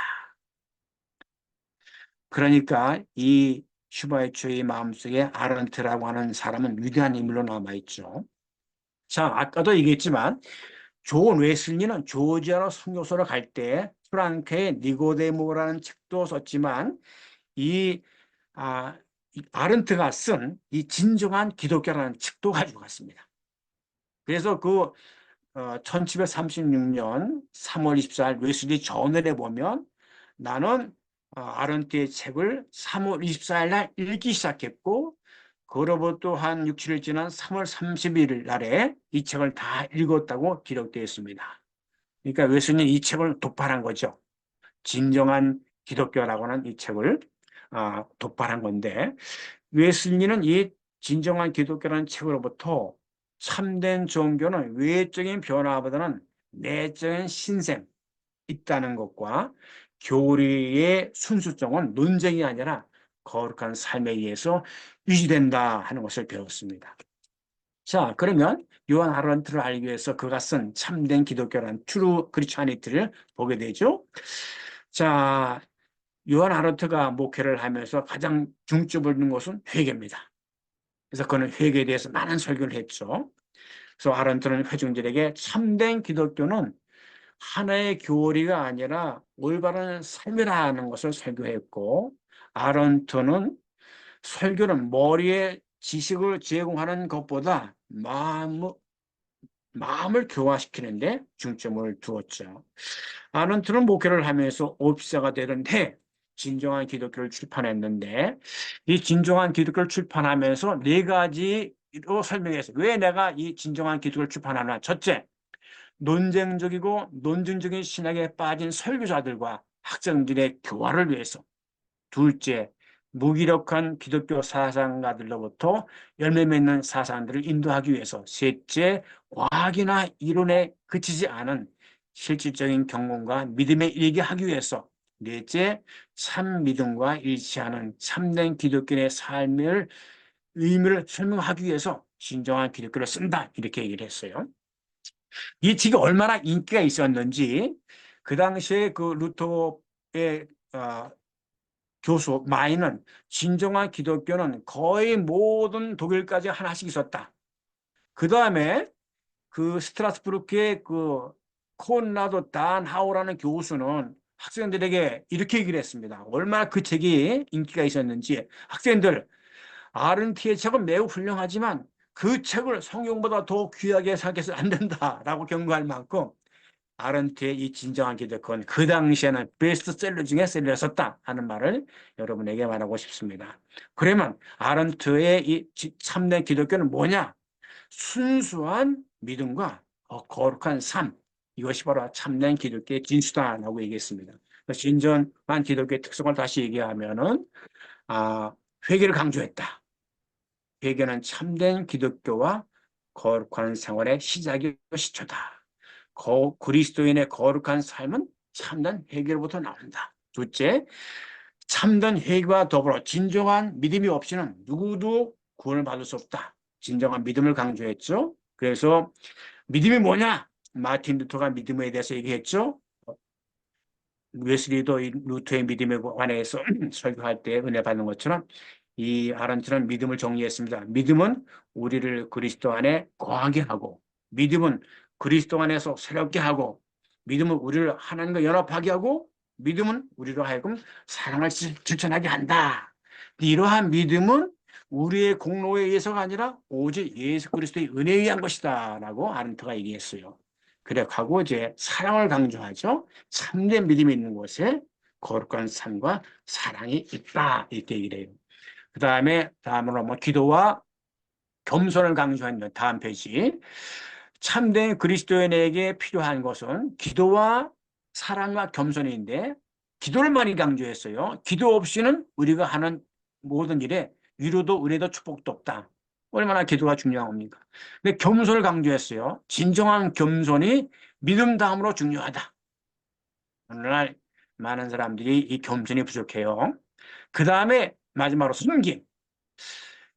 그러니까 이 슈바이처의 마음속에 아른트라고 하는 사람은 위대한 인물로 남아있죠. 자, 아까도 얘기했지만 존 웨슬리는 조지아로 선교소를 갈 때 프랑크의 니고데모라는 책도 썼지만 이 아른트가 쓴 이 진정한 기독교라는 책도 가지고 갔습니다. 그래서 1736년 3월 24일 웨슬리 저널에 보면 나는 아른트의 책을 3월 24일 날 읽기 시작했고 그로부터 한 6, 7일 지난 3월 31일 날에 이 책을 다 읽었다고 기록되어 있습니다. 그러니까 웨슬리는 이 책을 독발한 거죠. 진정한 기독교라고 하는 이 책을 독발한 건데 웨슬리는 이 진정한 기독교라는 책으로부터 참된 종교는 외적인 변화보다는 내적인 신생 있다는 것과 교리의 순수성은 논쟁이 아니라 거룩한 삶에 의해서 유지된다 하는 것을 배웠습니다. 자, 그러면 요한 아른트를 알기 위해서 그가 쓴 참된 기독교라는 트루 크리스천리티를 보게 되죠. 자, 요한 아른트가 목회를 하면서 가장 중점을 둔 것은 회개입니다. 그래서 그는 회개에 대해서 많은 설교를 했죠. 그래서 아른트는 회중들에게 참된 기독교는 하나의 교리가 아니라 올바른 삶이라는 것을 설교했고 아른트는 설교는 머리에 지식을 제공하는 것보다 마음을 교화시키는 데 중점을 두었죠. 아른트는 목회를 하면서 옵사가 되는데 진정한 기독교를 출판했는데 이 진정한 기독교를 출판하면서 네 가지로 설명했어요. 왜 내가 이 진정한 기독교를 출판하나? 첫째, 논쟁적이고 논증적인 신학에 빠진 설교자들과 학생들의 교화를 위해서. 둘째, 무기력한 기독교 사상가들로부터 열매 맺는 사상들을 인도하기 위해서. 셋째, 과학이나 이론에 그치지 않은 실질적인 경험과 믿음에 이르게 하기 위해서. 넷째, 참 믿음과 일치하는 참된 기독교의 삶의 의미를 설명하기 위해서 진정한 기독교를 쓴다. 이렇게 얘기를 했어요. 이 책이 얼마나 인기가 있었는지 그 당시에 그 루터의 교수 마이는 진정한 기독교는 거의 모든 독일까지 하나씩 있었다. 그 다음에 그 스트라스부르크의 그 콘라도 단하우라는 교수는 학생들에게 이렇게 얘기를 했습니다. 얼마나 그 책이 인기가 있었는지 학생들 아른트의 책은 매우 훌륭하지만 그 책을 성경보다 더 귀하게 생각해서는 안 된다라고 경고할 만큼 아른트의 이 진정한 기독교는 그 당시에는 베스트셀러 중에 셀러였었다 하는 말을 여러분에게 말하고 싶습니다. 그러면 아른트의 이 참된 기독교는 뭐냐? 순수한 믿음과 거룩한 삶, 이것이 바로 참된 기독교의 진수다라고 얘기했습니다. 진정한 기독교의 특성을 다시 얘기하면은 회개를 강조했다. 회개는 참된 기독교와 거룩한 생활의 시작이고 시초다. 그리스도인의 거룩한 삶은 참된 회개로부터 나온다. 둘째, 참된 회개와 더불어 진정한 믿음이 없이는 누구도 구원을 받을 수 없다. 진정한 믿음을 강조했죠. 그래서 믿음이 뭐냐? 마틴 루터가 믿음에 대해서 얘기했죠. 웨슬리도 루터의 믿음에 관해서 설교할 때 은혜 받는 것처럼 이 아런트는 믿음을 정리했습니다. 믿음은 우리를 그리스도 안에 거하게 하고, 믿음은 그리스도 안에서 새롭게 하고, 믿음은 우리를 하나님과 연합하게 하고, 믿음은 우리로 하여금 사랑을 실천하게 한다. 이러한 믿음은 우리의 공로에 의해서가 아니라 오직 예수 그리스도의 은혜에 의한 것이다 라고 아른트가 얘기했어요. 그래 가고 이제 사랑을 강조하죠. 참된 믿음이 있는 곳에 거룩한 삶과 사랑이 있다 이렇게 얘기를 해요. 다음으로 기도와 겸손을 강조하는 다음 페이지. 참된 그리스도인에게 필요한 것은 기도와 사랑과 겸손인데 기도를 많이 강조했어요. 기도 없이는 우리가 하는 모든 일에 위로도 은혜도 축복도 없다. 얼마나 기도가 중요합니까? 근데 겸손을 강조했어요. 진정한 겸손이 믿음 다음으로 중요하다. 오늘날 많은 사람들이 이 겸손이 부족해요. 그 다음에 마지막으로 섬김.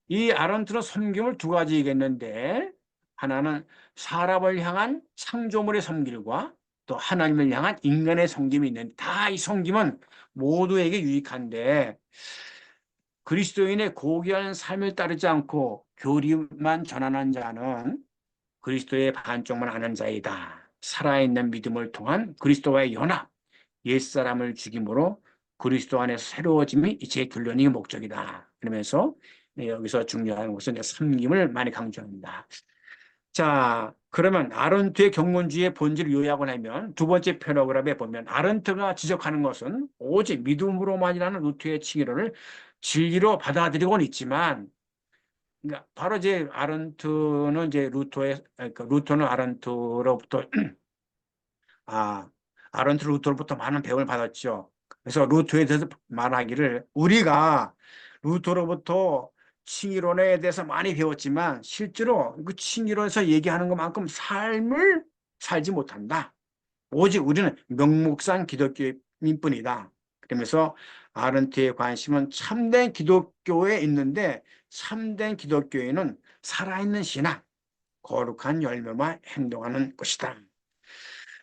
이 아론트는 섬김을 두 가지 얘기했는데 하나는 사람을 향한 창조물의 섬김과 또 하나님을 향한 인간의 섬김이 있는데 다 이 섬김은 모두에게 유익한데 그리스도인의 고귀한 삶을 따르지 않고 교리만 전하는 자는 그리스도의 반쪽만 아는 자이다. 살아있는 믿음을 통한 그리스도와의 연합, 옛사람을 죽임으로 그리스도 안에서 새로워짐이 제 결론이 목적이다. 그러면서 여기서 중요한 것은 섬김을 많이 강조합니다. 자, 그러면 아른트의 경건주의의 본질을 요약을 하면 두 번째 패러그래프에 보면 아른트가 지적하는 것은 오직 믿음으로만이라는 루터의 칭의론을 진리로 받아들이고는 있지만 그러니까 바로 이제 아른트는 이제 루터는 아른트로부터 아른트 루터로부터 많은 배움을 받았죠. 그래서 루터에 대해서 말하기를 우리가 루터로부터 칭의론에 대해서 많이 배웠지만 실제로 그 칭의론에서 얘기하는 것만큼 삶을 살지 못한다. 오직 우리는 명목상 기독교인 뿐이다. 그러면서 아른트의 관심은 참된 기독교에 있는데 참된 기독교인은 살아있는 신앙, 거룩한 열매만 행동하는 것이다.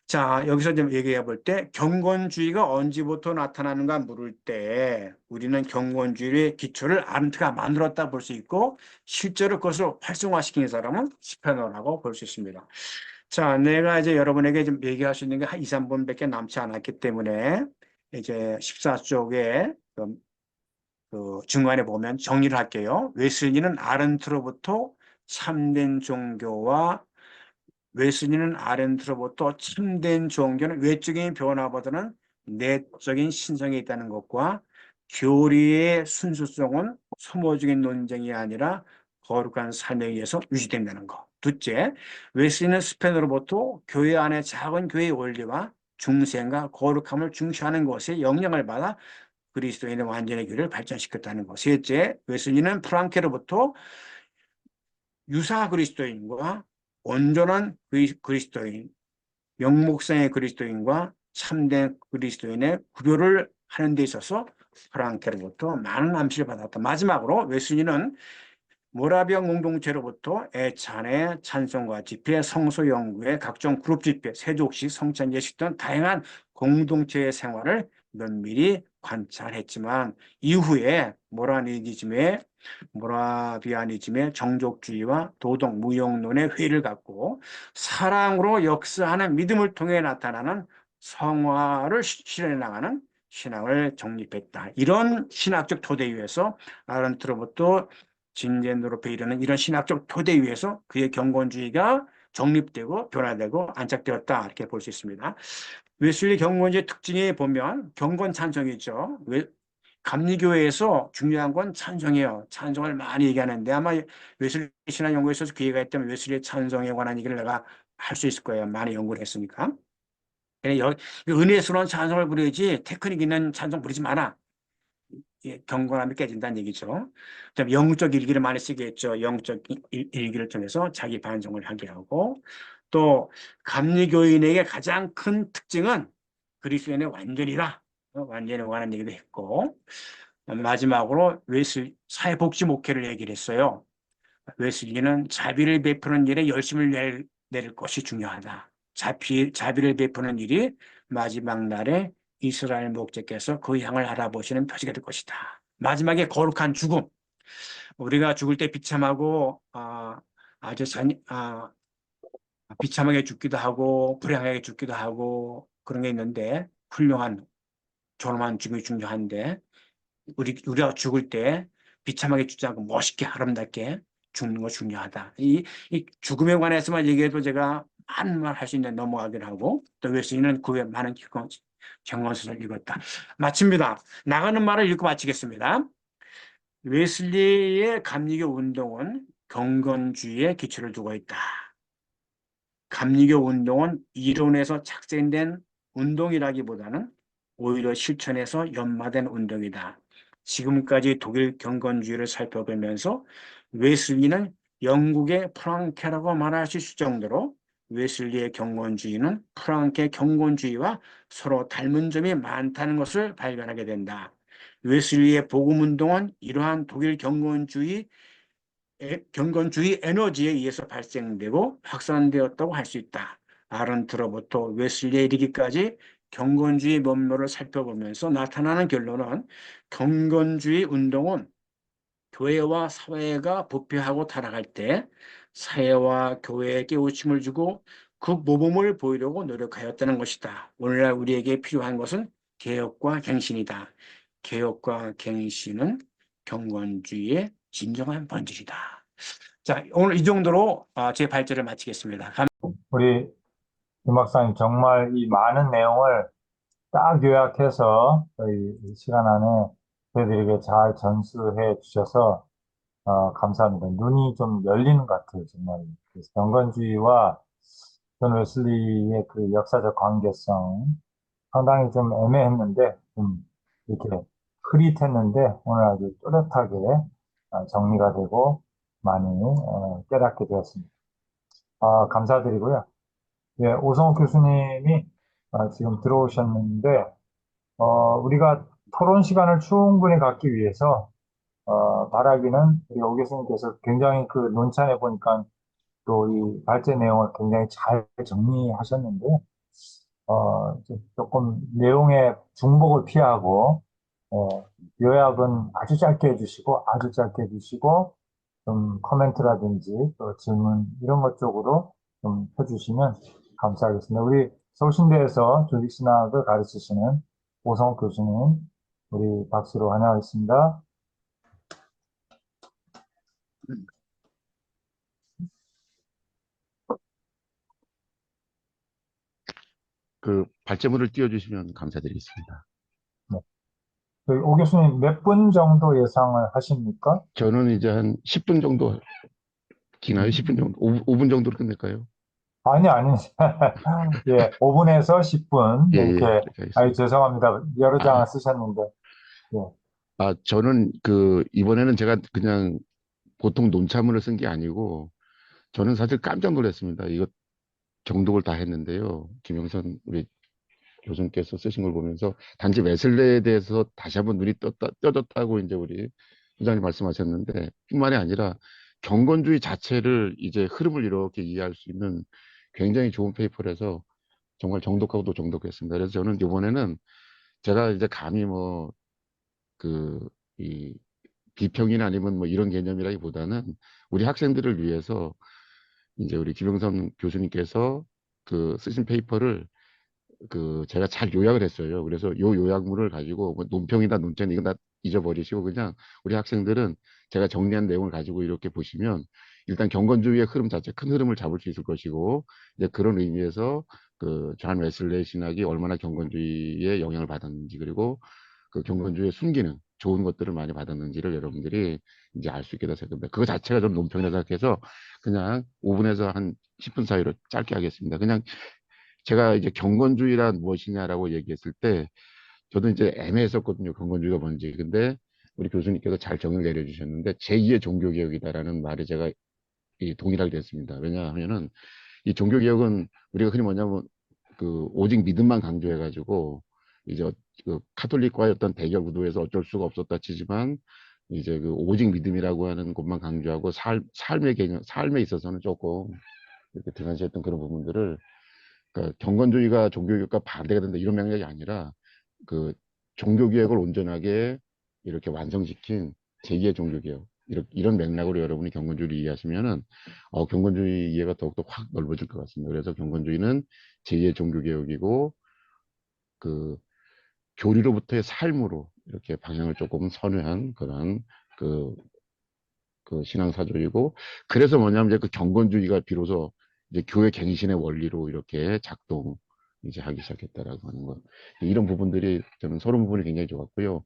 자, 여기서 좀 얘기해 볼 때 경건주의가 언제부터 나타나는가 물을 때 우리는 경건주의의 기초를 아른트가 만들었다 볼 수 있고 실제로 그것을 활성화시킨 사람은 스페너라고 볼 수 있습니다. 자, 내가 이제 여러분에게 좀 얘기할 수 있는 게 한 2, 3분밖에 남지 않았기 때문에 이제 14쪽에 그 중간에 보면 정리를 할게요. 웨슬리는 아른트로부터 참된 종교와 웨슬리는 아른트로부터 참된 종교는 외적인 변화보다는 내적인 신성에 있다는 것과 교리의 순수성은 소모적인 논쟁이 아니라 거룩한 삶에 의해서 유지된다는 것. 둘째, 웨슬리는 스페너로부터 교회 안의 작은 교회의 원리와 중생과 거룩함을 중시하는 것에 영향을 받아 그리스도인의 완전의 교회를 발전시켰다는 것. 셋째, 웨슬리는 프랑케로부터 유사 그리스도인과 온전한 그리스도인, 명목상의 그리스도인과 참된 그리스도인의 구별을 하는 데 있어서 프랑케로부터 많은 암시를 받았다. 마지막으로 웨슬리는 모라비안 공동체로부터 애찬의 찬송과 집회, 성소 연구회, 각종 그룹 집회, 세족식, 성찬 예식 등 다양한 공동체의 생활을 면밀히 관찰했지만 이후에 모라비아니즘의 정족주의와 도덕 무용론의 회의를 갖고 사랑으로 역사하는 믿음을 통해 나타나는 성화를 실현해 나가는 신앙을 정립했다. 이런 신학적 토대 위에서 아른트로부터 진젠누르페 이르는 이런 신학적 토대 위에서 그의 경건주의가 정립되고 변화되고 안착되었다 이렇게 볼 수 있습니다. 웨슬리 경건주의 특징에 보면 경건 찬송이죠. 감리교회에서 중요한 건 찬송이에요. 찬송을 많이 얘기하는데 아마 웨슬리 신학 연구에 있어서 기회가 있다면 웨슬리 찬송에 관한 얘기를 내가 할 수 있을 거예요. 많이 연구를 했으니까. 은혜스러운 찬송을 부르지 테크닉 있는 찬송 부르지 마라. 경건함이 깨진다는 얘기죠. 그다음에 영적 일기를 많이 쓰게 했죠. 영적 일기를 통해서 자기 반성을 하게 하고 또 감리교인에게 가장 큰 특징은 그리스도인의 완전이다. 완전에 관한 얘기도 했고 마지막으로 사회복지 목회를 얘기를 했어요. 웨슬리는 자비를 베푸는 일에 열심을 낼 것이 중요하다. 자비를 베푸는 일이 마지막 날에 이스라엘 목자께서 그 양을 알아보시는 표시가 될 것이다. 마지막에 거룩한 죽음. 우리가 죽을 때 비참하고 아주 비참하게 죽기도 하고 불행하게 죽기도 하고 그런 게 있는데 훌륭한 존엄한 죽음이 중요한데 우리가 죽을 때 비참하게 죽지 않고 멋있게 아름답게 죽는 거 중요하다. 이 죽음에 관해서만 얘기해도 제가 많은 말 할 수 있는데 넘어가긴 하고 또 웨슬리는 그 외에 많은 경건서를 읽었다. 마칩니다. 나가는 말을 읽고 마치겠습니다. 웨슬리의 감리교 운동은 경건주의에 기초를 두고 있다. 감리교 운동은 이론에서 착색된 운동이라기보다는 오히려 실천에서 연마된 운동이다. 지금까지 독일 경건주의를 살펴보면서 웨슬리는 영국의 프랑케라고 말할 수 있을 정도로 웨슬리의 경건주의는 프랑케 경건주의와 서로 닮은 점이 많다는 것을 발견하게 된다. 웨슬리의 복음운동은 이러한 독일 경건주의 에너지에 의해서 발생되고 확산되었다고 할 수 있다. 아른트로부터 웨슬리에 이르기까지 경건주의 면모를 살펴보면서 나타나는 결론은 경건주의 운동은 교회와 사회가 부패하고 타락할 때 사회와 교회에 깨우침을 주고 그 모범을 보이려고 노력하였다는 것이다. 오늘날 우리에게 필요한 것은 개혁과 갱신이다. 개혁과 갱신은 경건주의의 진정한 본질이다. 자, 오늘 이 정도로 제 발제를 마치겠습니다. 우리 김 박사님 정말 이 많은 내용을 딱 요약해서 저희 이 시간 안에 저희들에게 잘 전수해 주셔서 감사합니다. 눈이 좀 열리는 것 같아요, 정말. 그래서 경건주의와 존 웨슬리의 그 역사적 관계성 상당히 좀 애매했는데 좀 이렇게 흐릿했는데 오늘 아주 또렷하게 정리가 되고 많이 깨닫게 되었습니다. 감사드리고요. 예, 오성욱 교수님이 지금 들어오셨는데 우리가 토론 시간을 충분히 갖기 위해서 바라기는 우리 오 교수님께서 굉장히 그 논찬에 보니까 또 이 발제 내용을 굉장히 잘 정리하셨는데 조금 내용의 중복을 피하고 요약은 아주 짧게 해주시고 아주 짧게 해주시고 좀 코멘트라든지 또 질문 이런 것 쪽으로 좀 해주시면 감사하겠습니다. 우리 서울신대에서 조직신학을 가르치시는 오성욱 교수님 우리 박수로 환영하겠습니다. 그 발제물을 띄워주시면 감사드리겠습니다. 네. 저희 오 교수님 몇 분 정도 예상을 하십니까? 저는 이제 한 10분 정도 기나요? 10분 정도? 5분 정도로 끝낼까요? 아니, 예, 5분에서 10분. 예, 이렇게, 그렇게 하겠습니다. 죄송합니다. 여러 장을 아, 쓰셨는데, 예. 저는 이번에는 제가 그냥 보통 논차문을 쓴 게 아니고, 저는 사실 깜짝 놀랐습니다. 이거 정독을 다 했는데요. 김영선 우리 교수님께서 쓰신 걸 보면서 단지 웨슬레에 대해서 다시 한번 눈이 떠졌다고 이제 우리 부장님 말씀하셨는데, 뿐만이 아니라 경건주의 자체를 이제 흐름을 이렇게 이해할 수 있는 굉장히 좋은 페이퍼라서 정말 정독하고 또 정독했습니다. 그래서 저는 이번에는 제가 이제 감히 이 비평이나 아니면 뭐 이런 개념이라기보다는 우리 학생들을 위해서 이제 우리 김영선 교수님께서 쓰신 페이퍼를 제가 잘 요약을 했어요. 그래서 요 요약물을 가지고 뭐 논평이다 논쟁 이건 다 잊어버리시고 그냥 우리 학생들은 제가 정리한 내용을 가지고 이렇게 보시면 일단 경건주의의 흐름 자체 큰 흐름을 잡을 수 있을 것이고 이제 그런 의미에서 그 존 웨슬레이 신학이 얼마나 경건주의에 영향을 받았는지 그리고 그 경건주의의 순기능 좋은 것들을 많이 받았는지를 여러분들이 이제 알 수 있게 돼서 그거 자체가 좀 논평이라 생각해서 그냥 5분에서 한 10분 사이로 짧게 하겠습니다. 그냥 제가 이제 경건주의란 무엇이냐라고 얘기했을 때 저도 이제 애매했었거든요. 경건주의가 뭔지. 근데 우리 교수님께서 잘 정의를 내려주셨는데 제2의 종교개혁이다라는 말에 제가 동일하게 됐습니다. 왜냐하면은 이 종교개혁은 우리가 흔히 뭐냐면 그 오직 믿음만 강조해가지고 이제 그 카톨릭과의 어떤 대결 구도에서 어쩔 수가 없었다 치지만 이제 그 오직 믿음이라고 하는 것만 강조하고 삶의 개념, 삶에 있어서는 조금 이렇게 등한시했던 그런 부분들을 그러니까 경건주의가 종교개혁과 반대가 된다 이런 맥락이 아니라 그 종교개혁을 온전하게 이렇게 완성시킨 제2의 종교개혁 이런 맥락으로 여러분이 경건주의를 이해하시면은 경건주의 이해가 더욱더 확 넓어질 것 같습니다. 그래서 경건주의는 제2의 종교개혁이고 그 교리로부터의 삶으로 이렇게 방향을 조금 선회한 그런 그, 그 신앙사조이고 그래서 뭐냐면 이제 그 경건주의가 비로소 이제 교회 갱신의 원리로 이렇게 작동 이제 하기 시작했다라고 하는 것 이런 부분들이 저는 서론 부분이 굉장히 좋았고요.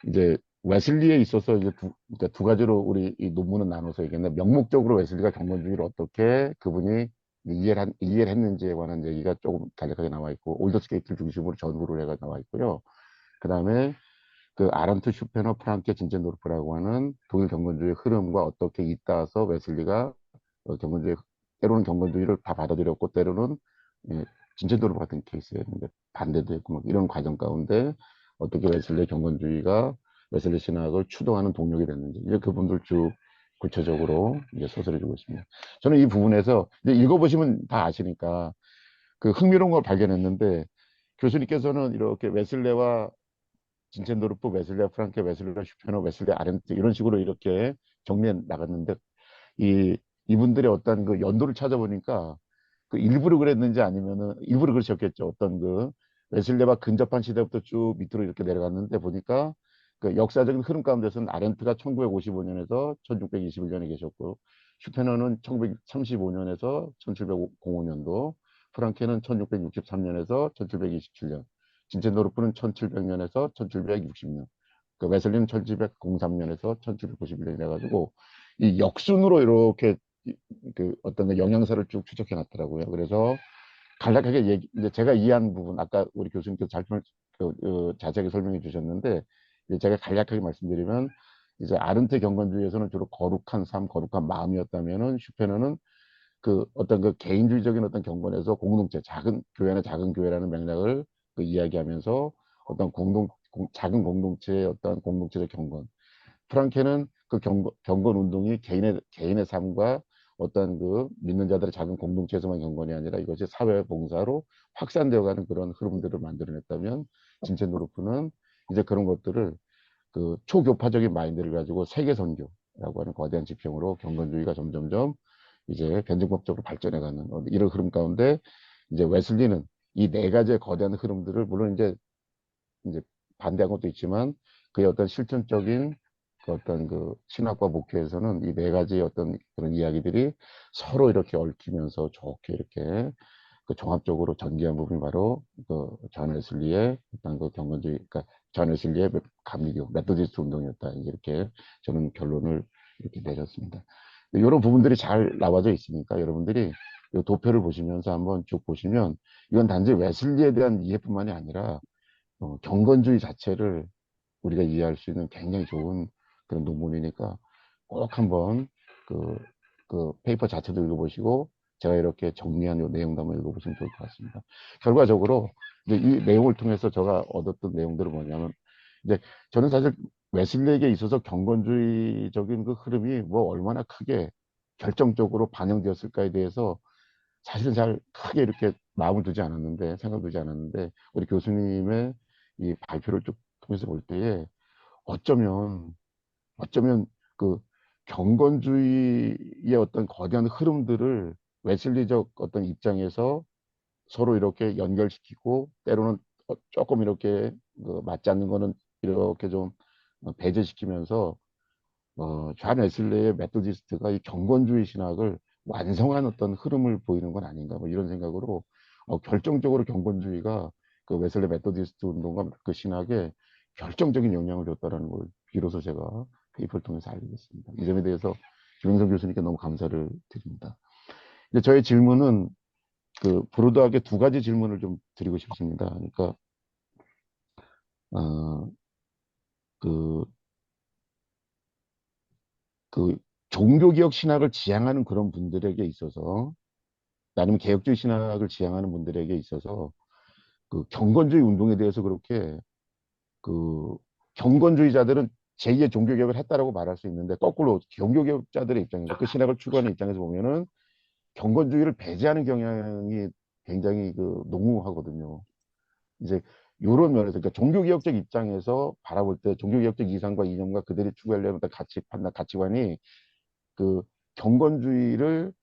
이제 웨슬리에 있어서 이제 그러니까 두 가지로 우리 이 논문은 나눠서 얘기했는데 명목적으로 웨슬리가 경건주의를 어떻게 그분이 이해를 했는지에 관한 얘기가 조금 간략하게 나와 있고 올더스게이트를 중심으로 전후를 해가 나와 있고요. 그 다음에 그 아란트 슈페너 프랑케 진젠도르프라고 하는 독일 경건주의 흐름과 어떻게 잇따라서 웨슬리가 경건주의 때로는 경건주의를 다 받아들였고 때로는 예, 진젠도르프 같은 케이스였는데 반대도 했고 막 이런 과정 가운데 어떻게 웨슬리 경건주의가 웨슬리 신학을 추동하는 동력이 됐는지 이제 그분들 쭉 구체적으로 이제 소설해 주고 있습니다. 저는 이 부분에서 이제 읽어보시면 다 아시니까 그 흥미로운 걸 발견했는데 교수님께서는 이렇게 웨슬레와 진첸도르프, 웨슬레 프랑케, 웨슬레 슈페너, 웨슬레 아렌트 이런 식으로 이렇게 정리해 나갔는데 이분들의 어떤 그 연도를 찾아보니까 그 일부러 그랬는지 아니면은 일부러 그러셨겠죠. 어떤 그 웨슬레와 근접한 시대부터 쭉 밑으로 이렇게 내려갔는데 보니까 그 역사적인 흐름 가운데서는 아렌트가 1955년에서 1621년에 계셨고 슈페너는 1935년에서 1705년도 프랑케는 1663년에서 1727년 진첸도르프는 1700년에서 1760년 그 웨슬리는 1703년에서 1791년이라 가지고 이 역순으로 이렇게 그 어떤 그 영양사를 쭉 추적해 놨더라고요. 그래서 간략하게 이제 제가 이해한 부분, 아까 우리 교수님께서 자세하게 설명해 주셨는데, 이제 제가 간략하게 말씀드리면, 이제 아른트 경건주의에서는 주로 거룩한 삶, 거룩한 마음이었다면은 슈페너는 그 어떤 그 개인주의적인 어떤 경건에서 공동체, 작은 교회나 작은 교회라는 맥락을 그 이야기하면서 어떤 작은 공동체의 어떤 공동체적 경건, 프랑케는 그 경건 운동이 개인의 삶과 어떤 그 믿는 자들의 작은 공동체에서만 경건이 아니라 이것이 사회 봉사로 확산되어 가는 그런 흐름들을 만들어냈다면 진첸도르프는 이제 그런 것들을 그 초교파적인 마인드를 가지고 세계 선교라고 하는 거대한 지평으로 경건주의가 점점점 이제 변증법적으로 발전해가는 이런 흐름 가운데 이제 웨슬리는 이 네 가지의 거대한 흐름들을 물론 이제 반대한 것도 있지만 그의 어떤 실천적인 그 어떤 그 신학과 목회에서는 이 네 가지 어떤 그런 이야기들이 서로 이렇게 얽히면서 좋게 이렇게 그 종합적으로 전개한 부분이 바로 그존 웨슬리의 어떤 그 경건주의, 그러니까 존 웨슬리의 감리교, 메토디스트 운동이었다. 이렇게 저는 결론을 이렇게 내렸습니다. 이런 부분들이 잘 나와져 있으니까 여러분들이 이 도표를 보시면서 한번 쭉 보시면 이건 단지 웨슬리에 대한 이해뿐만이 아니라 경건주의 자체를 우리가 이해할 수 있는 굉장히 좋은 그런 논문이니까 꼭 한번 그, 그 페이퍼 자체도 읽어보시고 제가 이렇게 정리한 이 내용도 한번 읽어보시면 좋을 것 같습니다. 결과적으로 이제 이 내용을 통해서 제가 얻었던 내용들은 뭐냐면 이제 저는 사실 웨슬리에게 있어서 경건주의적인 그 흐름이 뭐 얼마나 크게 결정적으로 반영되었을까에 대해서 사실은 잘 크게 이렇게 마음을 두지 않았는데 생각을 두지 않았는데 우리 교수님의 이 발표를 쭉 통해서 볼 때에 어쩌면 그 경건주의의 어떤 거대한 흐름들을 웨슬리적 어떤 입장에서 서로 이렇게 연결시키고 때로는 조금 이렇게 그 맞지 않는 거는 이렇게 좀 배제시키면서 존 웨슬레의 메토디스트가 이 경건주의 신학을 완성한 어떤 흐름을 보이는 건 아닌가 뭐 이런 생각으로 결정적으로 경건주의가 그 웨슬레 메토디스트 운동과 그 신학에 결정적인 영향을 줬다라는 걸 비로소 제가 페이퍼를 통해서 알게 됐습니다. 이 점에 대해서 김영선 교수님께 너무 감사를 드립니다. 이제 저의 질문은 그 브로드하게 두 가지 질문을 좀 드리고 싶습니다. 그러니까 어, 그, 그 종교개혁 신학을 지향하는 그런 분들에게 있어서 나름 개혁주의 신학을 지향하는 분들에게 있어서 그 경건주의 운동에 대해서 그렇게 그 경건주의자들은 제2의 종교개혁을 했다라고 말할 수 있는데 거꾸로 종교개혁자들의 입장에서 그 신학을 추구하는 입장에서 보면은 경건주의를 배제하는 경향이 굉장히 그 농후하거든요. 이제 이런 면에서 그러니까 종교개혁적 입장에서 바라볼 때 종교개혁적 이상과 이념과 그들이 추구하려는 어떤 가치관이 그 경건주의를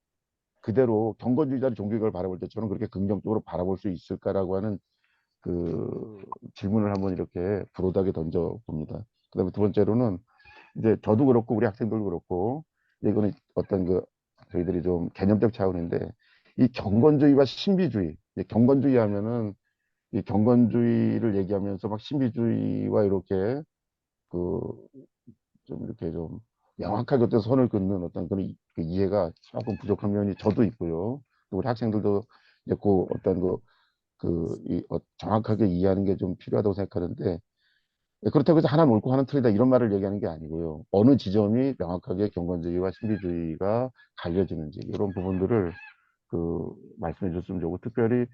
그대로 경건주의자의 종교개혁을 바라볼 때 저는 그렇게 긍정적으로 바라볼 수 있을까라고 하는 그 질문을 한번 이렇게 브로드하게 던져봅니다. 그다음에 두 번째로는 이제 저도 그렇고 우리 학생들도 그렇고 이거는 어떤 그 저희들이 좀 개념적 차원인데 이 경건주의와 신비주의, 경건주의 하면은 이 경건주의를 얘기하면서 막 신비주의와 이렇게 그 좀 이렇게 좀 명확하게 어떤 선을 긋는 어떤 그런 그 이해가 조금 부족한 면이 저도 있고요. 또 우리 학생들도 이제 그 어떤 정확하게 이해하는 게 좀 필요하다고 생각하는데 그렇다고 해서 하나는 옳고 하나는 틀리다 이런 말을 얘기하는 게 아니고요. 어느 지점이 명확하게 경건주의와 신비주의가 갈려지는지 이런 부분들을 그 말씀해 줬으면 좋고 특별히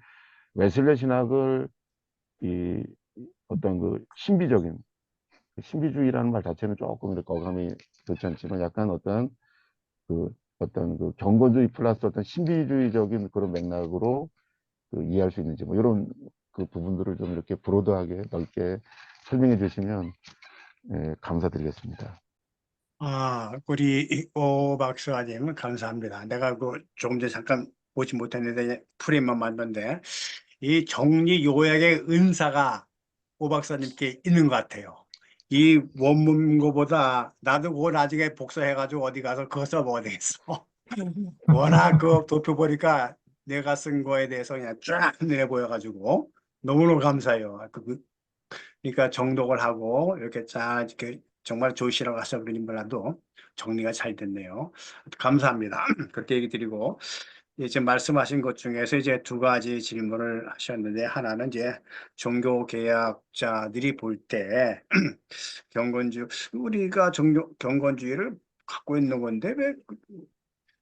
웨슬레 신학을 이 어떤 그 신비주의라는 말 자체는 조금 이렇게 어감이 좋지 않지만 약간 어떤 그 경건주의 플러스 어떤 신비주의적인 그런 맥락으로 그 이해할 수 있는지 뭐 이런 그 부분들을 좀 이렇게 브로드하게 넓게 설명해 주시면 감사드리겠습니다. 우리 오 박사님 감사합니다. 내가 그 조금 전에 잠깐 보지 못했는데 프레임만 만든데 이 정리 요약의 은사가 오 박사님께 있는 것 같아요. 이 원문 거보다 나도 그거 나중에 복사해가지고 어디 가서 그거 써먹어야 되겠어. 워낙 그 도표 보니까 내가 쓴 거에 대해서 그냥 쫙 눈에 보여가지고 너무너무 감사해요. 그러니까 정독을 하고 이렇게 잘 이렇게 정말 조시라고 하셔버리는 몰라도 정리가 잘 됐네요. 감사합니다. 그렇게 얘기 드리고 이제 말씀하신 것 중에서 이제 두 가지 질문을 하셨는데 하나는 이제 종교개혁자들이 볼 때 우리가 경건주의를 갖고 있는 건데 왜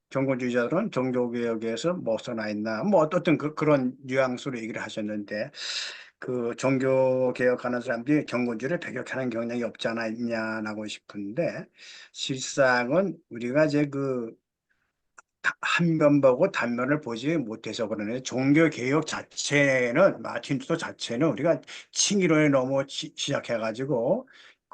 경건주의자들은 종교개혁에서 뭐 써나 있나 뭐 어떤 그런 뉘앙스로 얘기를 하셨는데 그 종교개혁하는 사람들이 경건주의를 배격하는 경향이 없지 않아 있냐고 싶은데 실상은 우리가 이제 한 면 보고 단면을 보지 못해서 그러네. 종교개혁 자체는 마틴 루터 자체는 우리가 칭의론에 너무 시작해가지고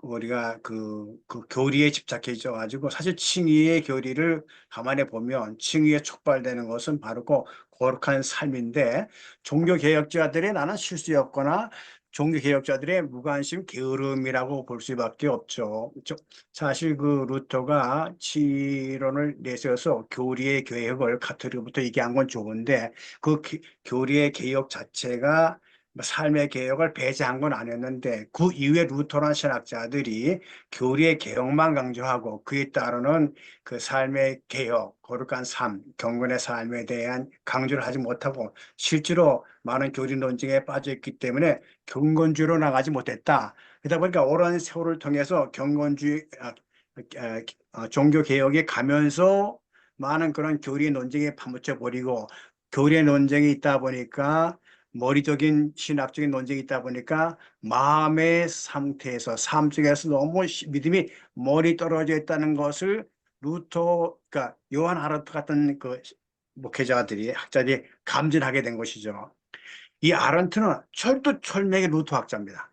우리가 그 교리에 집착해져 가지고 사실 칭의의 교리를 가만히 보면 칭의에 촉발되는 것은 바로 그 거룩한 삶인데 종교개혁자들의 나는 실수였거나 종교개혁자들의 무관심 게으름이라고 볼 수밖에 없죠. 사실 루터가 치론을 내세워서 교리의 개혁을 가톨릭부터 얘기한 건 좋은데 교리의 개혁 자체가 삶의 개혁을 배제한 건 아니었는데 그 이후에 루터란 신학자들이 교리의 개혁만 강조하고 그에 따르는 그 삶의 개혁, 거룩한 삶, 경건의 삶에 대한 강조를 하지 못하고 실제로 많은 교리 논쟁에 빠져 있기 때문에 경건주의로 나가지 못했다. 그러다 보니까 오랜 세월을 통해서 종교 개혁에 가면서 많은 그런 교리의 논쟁에 파묻혀 버리고 교리의 논쟁이 있다 보니까 머리적인 신학적인 논쟁이 있다 보니까 마음의 상태에서 삶 속에서 너무 믿음이 멀리 떨어져 있다는 것을 그러니까 요한 아르트 같은 그 목회자들이 학자들이 감지하게 된 것이죠. 이 아른트는 철두철미하게 루터 학자입니다.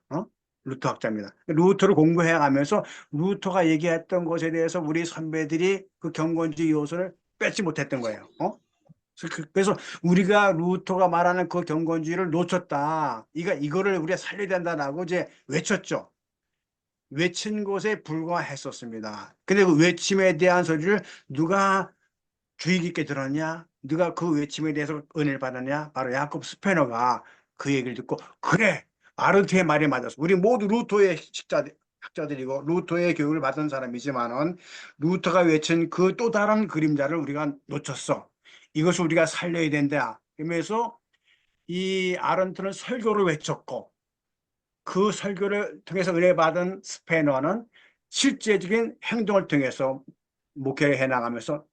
루터 학자입니다. 루터를 공부해 가면서 루터가 얘기했던 것에 대해서 우리 선배들이 그 경건주의 요소를 뺏지 못했던 거예요. 그래서 우리가 루터가 말하는 그 경건주의를 놓쳤다. 이거를 우리가 살려야 된다라고 이제 외쳤죠. 외친 것에 불과했었습니다. 근데 그 외침에 대한 소리를 누가 주의 깊게 들었냐? 누가 그 외침에 대해서 은혜를 받았냐? 바로 야콥 스페너가 그 얘기를 듣고, 그래, 아르트의 말이 맞았어. 우리 모두 루터의 학자들이고 루터의 교육을 받은 사람이지만은 루터가 외친 그 또 다른 그림자를 우리가 놓쳤어. 이것을 우리가 살려야 된다. 그러면서 이 아른트는 설교를 외쳤고, 그 설교를 통해서 은혜 받은 스페너는 실제적인 행동을 통해서 목회를 해나가면서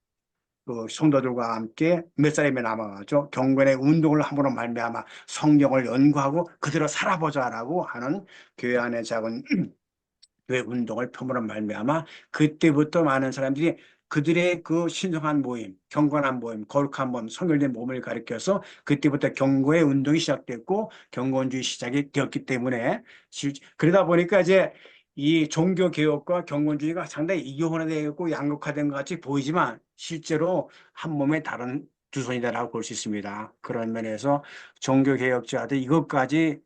그 성도들과 함께 몇 사람이 남아가죠. 경건의 운동을 함으로 말미암아 성경을 연구하고 그대로 살아보자라고 하는 교회 안의 작은 교회 운동을 펴으로 말미암아 그때부터 많은 사람들이 그들의 그 신성한 모임, 경건한 모임, 거룩한 모임, 성결된 몸을 가리켜서 그때부터 경고의 운동이 시작됐고 경건주의 시작이 되었기 때문에 그러다 보니까 이제 이 종교 개혁과 경건주의가 상당히 이교화되어 있고 양극화된 것 같이 보이지만 실제로 한 몸에 다른 두 손이다라고 볼 수 있습니다. 그런 면에서 종교 개혁자들 이것까지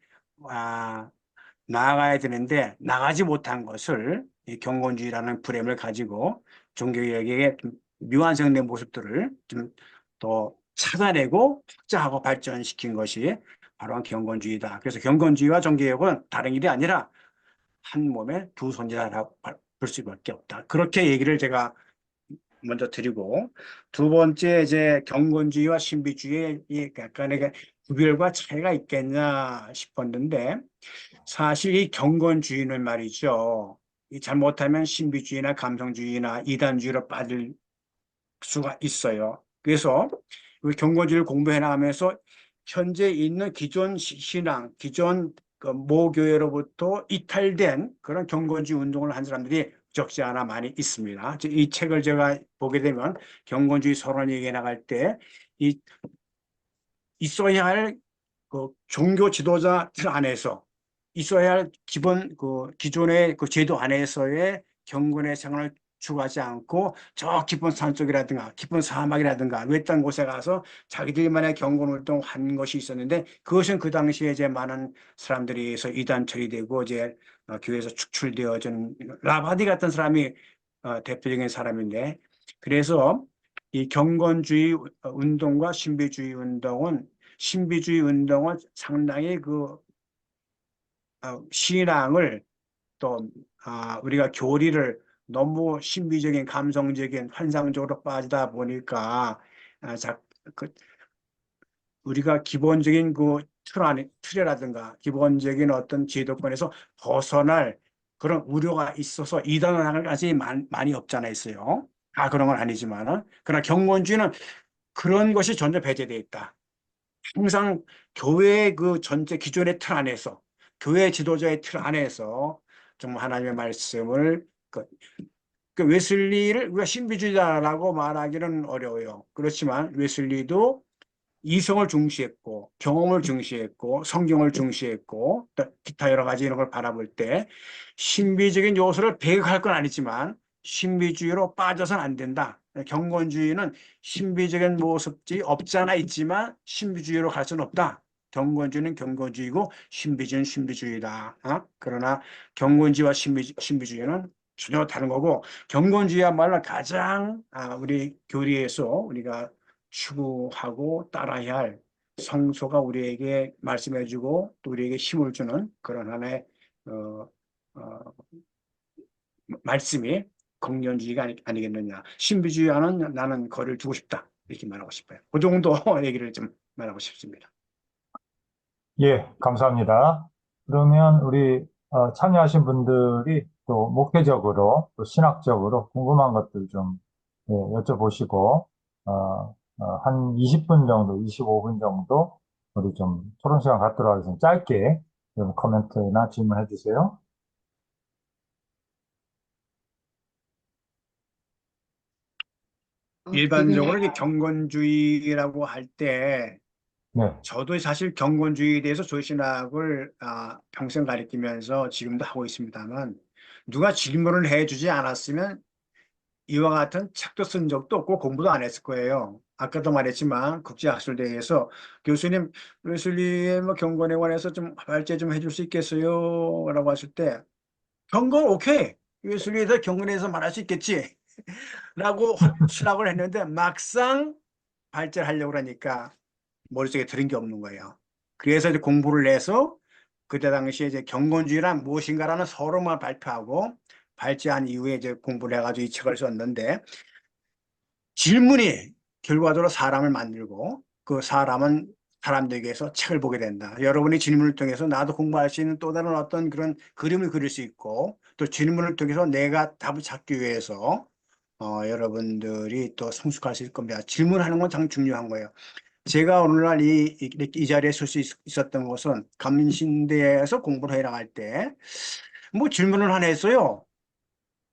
나아가야 되는데 나가지 못한 것을 이 경건주의라는 프레임을 가지고 종교개혁의 미완성된 모습들을 좀 더 찾아내고 확장하고 발전시킨 것이 바로 경건주의다. 그래서 경건주의와 종교개혁은 다른 일이 아니라 한 몸에 두 손이라고 볼 수밖에 없다. 그렇게 얘기를 제가 먼저 드리고 두 번째 이제 경건주의와 신비주의의 약간의 구별과 차이가 있겠냐 싶었는데 사실 이 경건주의는 말이죠. 이 잘못하면 신비주의나 감성주의나 이단주의로 빠질 수가 있어요. 그래서 우리 경건주의를 공부해 나가면서 현재 있는 기존 신앙, 기존 그 모교회로부터 이탈된 그런 경건주의 운동을 한 사람들이 적지 않아 많이 있습니다. 이 책을 제가 보게 되면 경건주의 서론 얘기해 나갈 때 있어야 할 그 종교 지도자 안에서 있어야 할 기본 그 기존의 그 제도 안에서의 경건의 생활을 추구하지 않고 저 깊은 산속이라든가 깊은 사막이라든가 외딴 곳에 가서 자기들만의 경건 활동을 한 것이 있었는데 그것은 그 당시에 이제 많은 사람들이 해서 이단 처리되고 이제 교회에서 축출되어진 라바디 같은 사람이 대표적인 사람인데 그래서 이 경건주의 운동과 신비주의 운동은 상당히 그 신앙을 또 우리가 교리를 너무 신비적인 감성적인 환상적으로 빠지다 보니까 그 우리가 기본적인 그 틀이라든가 기본적인 어떤 제도권에서 벗어날 그런 우려가 있어서 이단을 하는 것이 많이 없잖아 있어요. 다 그런 건 아니지만은 그러나 경건주의는 그런 것이 전혀 배제되어 있다. 항상 교회의 그 전체 기존의 틀 안에서 교회 지도자의 틀 안에서 정말 하나님의 말씀을 그 웨슬리를 우리가 신비주의자라고 말하기는 어려워요. 그렇지만 웨슬리도 이성을 중시했고 경험을 중시했고 성경을 중시했고 또 기타 여러 가지 이런 걸 바라볼 때 신비적인 요소를 배격할 건 아니지만 신비주의로 빠져서는 안 된다. 경건주의는 신비적인 모습이 없지 않아 있지만 신비주의로 갈 수는 없다. 경건주의는 경건주의고 신비주의는 신비주의다. 그러나 경건주의와 신비주의는 전혀 다른 거고 경건주의야말로 가장 우리 교리에서 우리가 추구하고 따라야 할 성소가 우리에게 말씀해주고 또 우리에게 힘을 주는 그런 하나의 어, 말씀이 긍정주의가 아니겠느냐. 신비주의와는 나는 거리를 두고 싶다. 이렇게 말하고 싶어요. 그 정도 얘기를 좀 말하고 싶습니다. 예, 감사합니다. 그러면 우리 참여하신 분들이 또 목회적으로 또 신학적으로 궁금한 것들 좀 예, 여쭤보시고 한 20분 정도, 25분 정도 우리 좀 토론 시간 갖도록 하겠습니다. 짧게 좀 코멘트나 질문해 주세요. 일반적으로 이제 경건주의라고 할 때 네, 저도 사실 경건주의에 대해서 조신학을 평생 가리키면서 지금도 하고 있습니다만 누가 질문을 해주지 않았으면 이와 같은 책도 쓴 적도 없고 공부도 안 했을 거예요. 아까도 말했지만 국제학술대회에서 교수님 웨슬리의 뭐 경건에 관해서 좀 발제 좀 해줄 수 있겠어요? 라고 했을 때 경건 오케이. 웨슬리에서 경건에서 말할 수 있겠지. 라고 수락을 했는데 막상 발전하려고 그러니까 머릿속에 들은 게 없는 거예요. 그래서 이제 공부를 해서 그때 당시에 이제 경건주의란 무엇인가라는 서론만 발표하고 발제한 이후에 이제 공부를 해가지고 이 책을 썼는데 질문이 결과적으로 사람을 만들고 그 사람은 사람들에게서 책을 보게 된다. 여러분이 질문을 통해서 나도 공부할 수 있는 또 다른 어떤 그런 그림을 그릴 수 있고 또 질문을 통해서 내가 답을 찾기 위해서 여러분들이 또 성숙할 수 있을 겁니다. 질문하는 건 참 중요한 거예요. 제가 오늘날 이 자리에 설 수 있었던 것은 감신대에서 공부를 해 나갈 때 뭐 질문을 하나 했어요.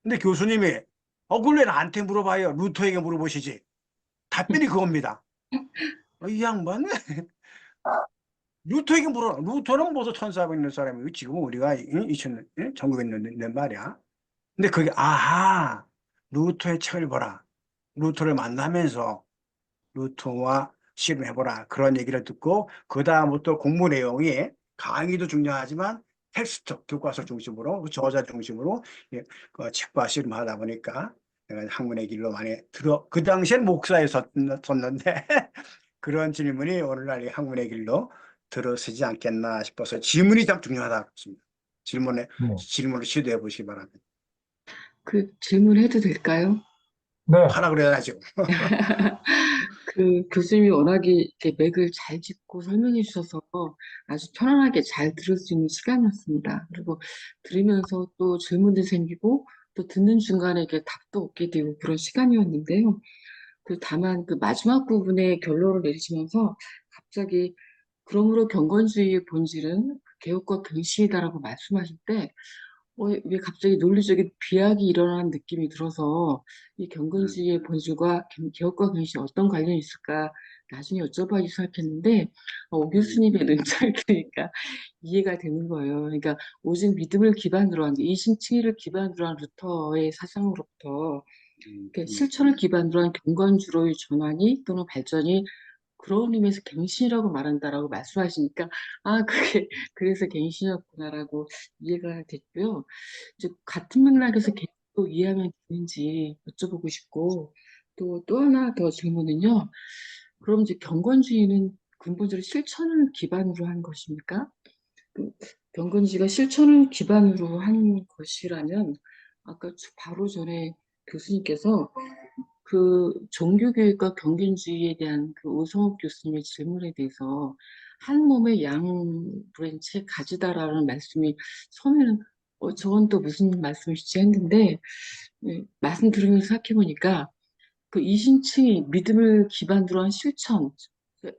근데 교수님이 그걸 왜 나한테 물어봐요? 루터에게 물어보시지. 답변이 그겁니다. 이 양반 루터에게 물어. 루터는 벌써 1400년 사람이고 지금 우리가 2000년, 1900년 말이야. 근데 그게 아하 루터의 책을 보라. 루터를 만나면서 루터와 씨름해보라. 그런 얘기를 듣고 그 다음부터 공부 내용이 강의도 중요하지만 텍스트, 교과서 중심으로 저자 중심으로 그 책과 씨름하다 보니까 내가 학문의 길로 많이 그 당시엔 목사에 섰는데 그런 질문이 오늘날 이 학문의 길로 들어서지 않겠나 싶어서 질문이 참 중요하다고 했습니다. 네. 질문을 시도해 보시기 바랍니다. 그 질문해도 될까요? 네. 하라 그래야죠. 그 교수님이 워낙에 이렇게 맥을 잘 짚고 설명해 주셔서 아주 편안하게 잘 들을 수 있는 시간이었습니다. 그리고 들으면서 또 질문도 생기고 또 듣는 중간에 이렇게 답도 얻게 되고 그런 시간이었는데요. 그 다만 그 마지막 부분에 결론을 내리시면서 갑자기 그러므로 경건주의의 본질은 개혁과 경신이다라고 말씀하실 때 왜 갑자기 논리적인 비약이 일어나는 느낌이 들어서 이 경건주의의 본질과 개혁과 경신이 어떤 관련이 있을까 나중에 여쭤봐야지 생각했는데 오 교수님의 논설을 들으니까 이해가 되는 거예요. 그러니까 오직 믿음을 기반으로 한 이신칭의를 기반으로 한 루터의 사상으로부터 실천을 기반으로 한 경건주로의 전환이 또는 발전이 그런 의미에서 갱신이라고 말한다라고 말씀하시니까 그게 그래서 갱신이었구나라고 이해가 됐고요. 이제 같은 맥락에서 계속 이해하면 되는지 여쭤보고 싶고 또 하나 더 질문은요. 그럼 이제 경건주의는 근본적으로 실천을 기반으로 한 것입니까? 그 경건주의가 실천을 기반으로 한 것이라면 아까 바로 전에 교수님께서 그 종교교육과 경건주의에 대한 그 오성욱 교수님의 질문에 대해서 한 몸의 양브랜치에 가지다라는 말씀이 처음에는 저건 또 무슨 말씀이시지 했는데 말씀 들으면서 생각해보니까 그 이신칭의 믿음을 기반으로 한 실천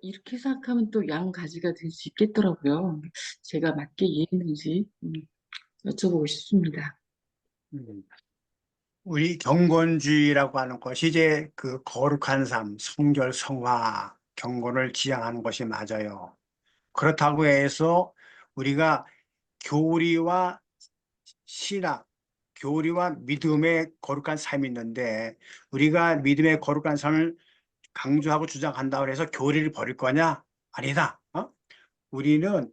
이렇게 생각하면 또 양 가지가 될 수 있겠더라고요. 제가 맞게 이해했는지 여쭤보고 싶습니다. 음. 우리 경건주의라고 하는 것이 이제 그 거룩한 삶, 성결, 성화, 경건을 지향하는 것이 맞아요. 그렇다고 해서 우리가 교리와 신학, 교리와 믿음의 거룩한 삶이 있는데 우리가 믿음의 거룩한 삶을 강조하고 주장한다고 해서 교리를 버릴 거냐? 아니다. 우리는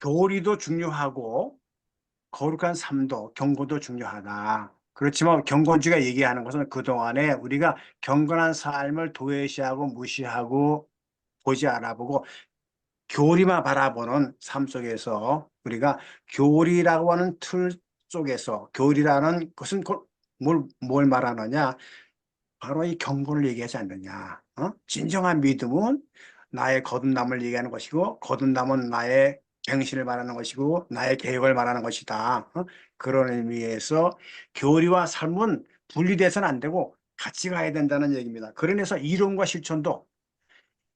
교리도 중요하고 거룩한 삶도 경건도 중요하다. 그렇지만 경건주의가 얘기하는 것은 그동안에 우리가 경건한 삶을 도외시하고 무시하고 보지 않아보고 교리만 바라보는 삶 속에서 우리가 교리라고 하는 틀 속에서 교리라는 것은 뭘 말하느냐? 바로 이 경건을 얘기하지 않느냐. 진정한 믿음은 나의 거듭남을 얘기하는 것이고 거듭남은 나의 갱신을 말하는 것이고 나의 계획을 말하는 것이다. 그런 의미에서 교리와 삶은 분리돼서는 안 되고 같이 가야 된다는 얘기입니다. 그러면서 이론과 실천도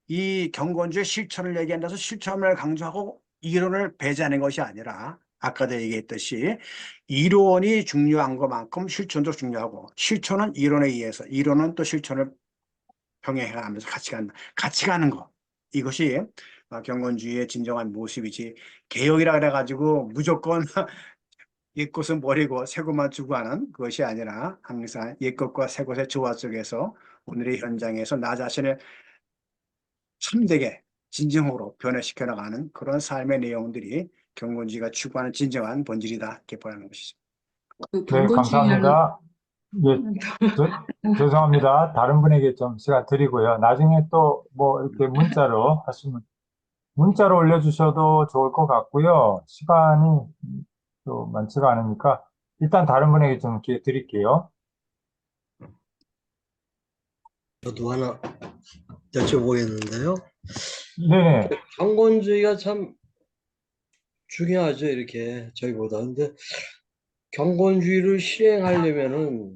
이 경건주의 실천을 얘기한다서 실천을 강조하고 이론을 배제하는 것이 아니라 아까도 얘기했듯이 이론이 중요한 것만큼 실천도 중요하고 실천은 이론에 의해서 이론은 또 실천을 병행해가면서 같이 가는 것 이것이 경건주의의 진정한 모습이지 개혁이라 그래가지고 무조건 옛것은 버리고 새것만 추구하는 그것이 아니라 항상 옛것과 새것의 조화 속에서 오늘의 현장에서 나 자신을 참되게 진정으로 변화시켜 나가는 그런 삶의 내용들이 경건주의가 추구하는 진정한 본질이다 이렇게 보는 것이죠. 그 네, 경건주의라는 감사합니다. 예, 죄송합니다. 다른 분에게 좀 시간 드리고요. 나중에 또 뭐 이렇게 문자로 하시면, 문자로 올려주셔도 좋을 것 같고요. 시간이 또 많지가 않으니까 일단 다른 분에게 좀 기회 드릴게요. 저도 하나 여쭤보겠는데요. 네네. 경건주의가 참 중요하죠, 이렇게 저희보다. 근데 경건주의를 시행하려면은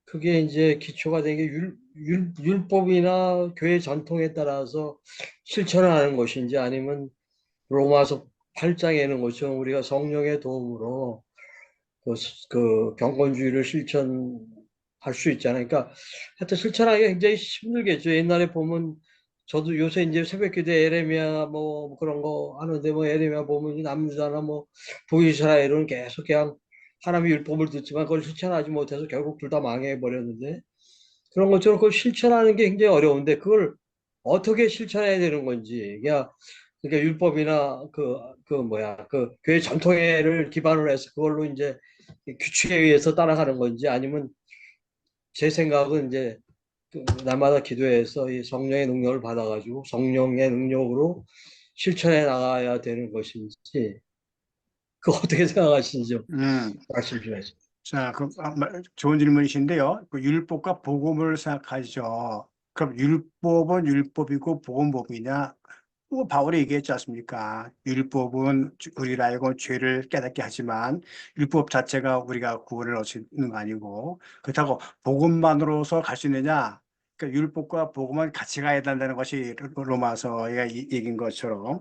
그게 이제 기초가 된 게 율법이나 교회 전통에 따라서 실천하는 것인지 아니면 로마서 8장에는 것처럼 우리가 성령의 도움으로 그 경건주의를 실천할 수 있잖아요. 그러니까 하여튼 실천하기가 굉장히 힘들겠죠. 옛날에 보면 저도 요새 이제 새벽기도 에레미야 뭐 그런 거 하는데 뭐 에레미야 보면 남유다나 뭐 북이스라엘은 계속 그냥 하나님의 율법을 듣지만 그걸 실천하지 못해서 결국 둘 다 망해버렸는데 그런 것처럼 그걸 실천하는 게 굉장히 어려운데 그걸 어떻게 실천해야 되는 건지 그러니까 율법이나 그 교회 전통회를 기반으로 해서 그걸로 이제 규칙에 의해서 따라가는 건지 아니면 제 생각은 이제 그 날마다 기도해서 이 성령의 능력을 받아가지고 성령의 능력으로 실천해 나가야 되는 것인지 그 어떻게 생각하시는지 음, 말씀 좀 해주세요. 자, 좋은 질문이신데요. 그 율법과 복음을 생각하죠. 그럼 율법은 율법이고 복음은 복음이냐? 뭐 바울이 얘기했지 않습니까? 율법은 우리를 알고 죄를 깨닫게 하지만 율법 자체가 우리가 구원을 얻을 수 있는 거 아니고 그렇다고 복음만으로서 갈 수 있느냐? 그러니까 율법과 복음은 같이 가야 된다는 것이 로마서의 얘기인 것처럼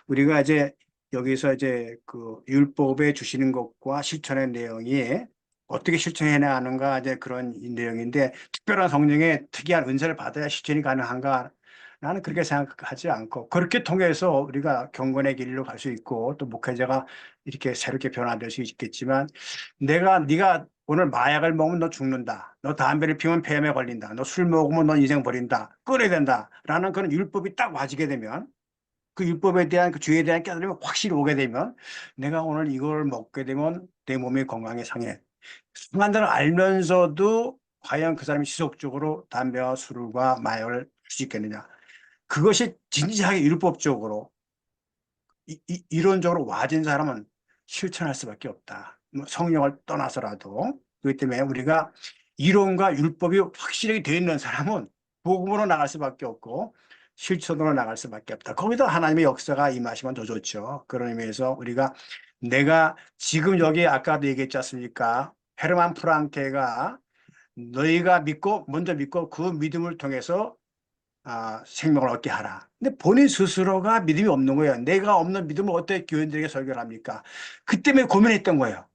우리가 이제 여기서 이제 그 율법에 주시는 것과 실천의 내용이 어떻게 실천해 나가는가 이제 그런 내용인데 특별한 성령의 특이한 은사를 받아야 실천이 가능한가? 나는 그렇게 생각하지 않고 그렇게 통해서 우리가 경건의 길로 갈 수 있고 또 목회자가 이렇게 새롭게 변화될 수 있겠지만 네가 오늘 마약을 먹으면 너 죽는다. 너 담배를 피우면 폐암에 걸린다. 너 술 먹으면 너 인생 버린다. 끊어야 된다. 라는 그런 율법이 딱 와지게 되면 그 율법에 대한 그 죄에 대한 깨달음이 확실히 오게 되면 내가 오늘 이걸 먹게 되면 내 몸이 건강에 상해. 순간대로 알면서도 과연 그 사람이 지속적으로 담배와 술과 마약을 할 수 있겠느냐. 그것이 진지하게 율법적으로 이론적으로 와진 사람은 실천할 수밖에 없다. 뭐 성령을 떠나서라도. 그렇기 때문에 우리가 이론과 율법이 확실하게 되어 있는 사람은 복음으로 나갈 수밖에 없고 실천으로 나갈 수밖에 없다. 거기다 하나님의 역사가 임하시면 더 좋죠. 그런 의미에서 우리가 내가 지금 여기 아까도 얘기했지 않습니까? 헤르만 프랑케가 너희가 먼저 믿고 그 믿음을 통해서 생명을 얻게 하라. 근데 본인 스스로가 믿음이 없는 거예요. 내가 없는 믿음을 어떻게 교인들에게 설교를 합니까? 그 때문에 고민했던 거예요.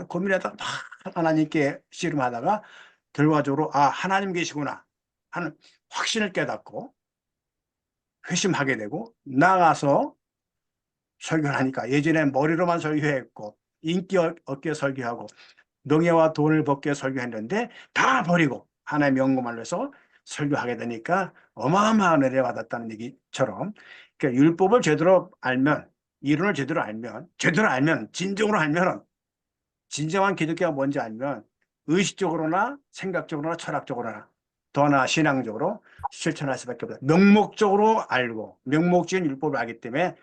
고민하다가 막 하나님께 씨름하다가 결과적으로 하나님 계시구나 하는 확신을 깨닫고 회심하게 되고 나가서 설교를 하니까 예전에 머리로만 설교했고 인기 얻기 위해 설교하고 명예와 돈을 벗기 위해 설교했는데 다 버리고 하나의 명금을 위해서 설교하게 되니까 어마어마한 은혜를 받았다는 얘기처럼 그러니까 율법을 제대로 알면 이론을 제대로 알면 진정으로 알면 진정한 기독교가 뭔지 알면 의식적으로나 생각적으로나 철학적으로나 더나 신앙적으로 실천할 수밖에 없다. 명목적으로 알고 명목적인 율법을 알기 때문에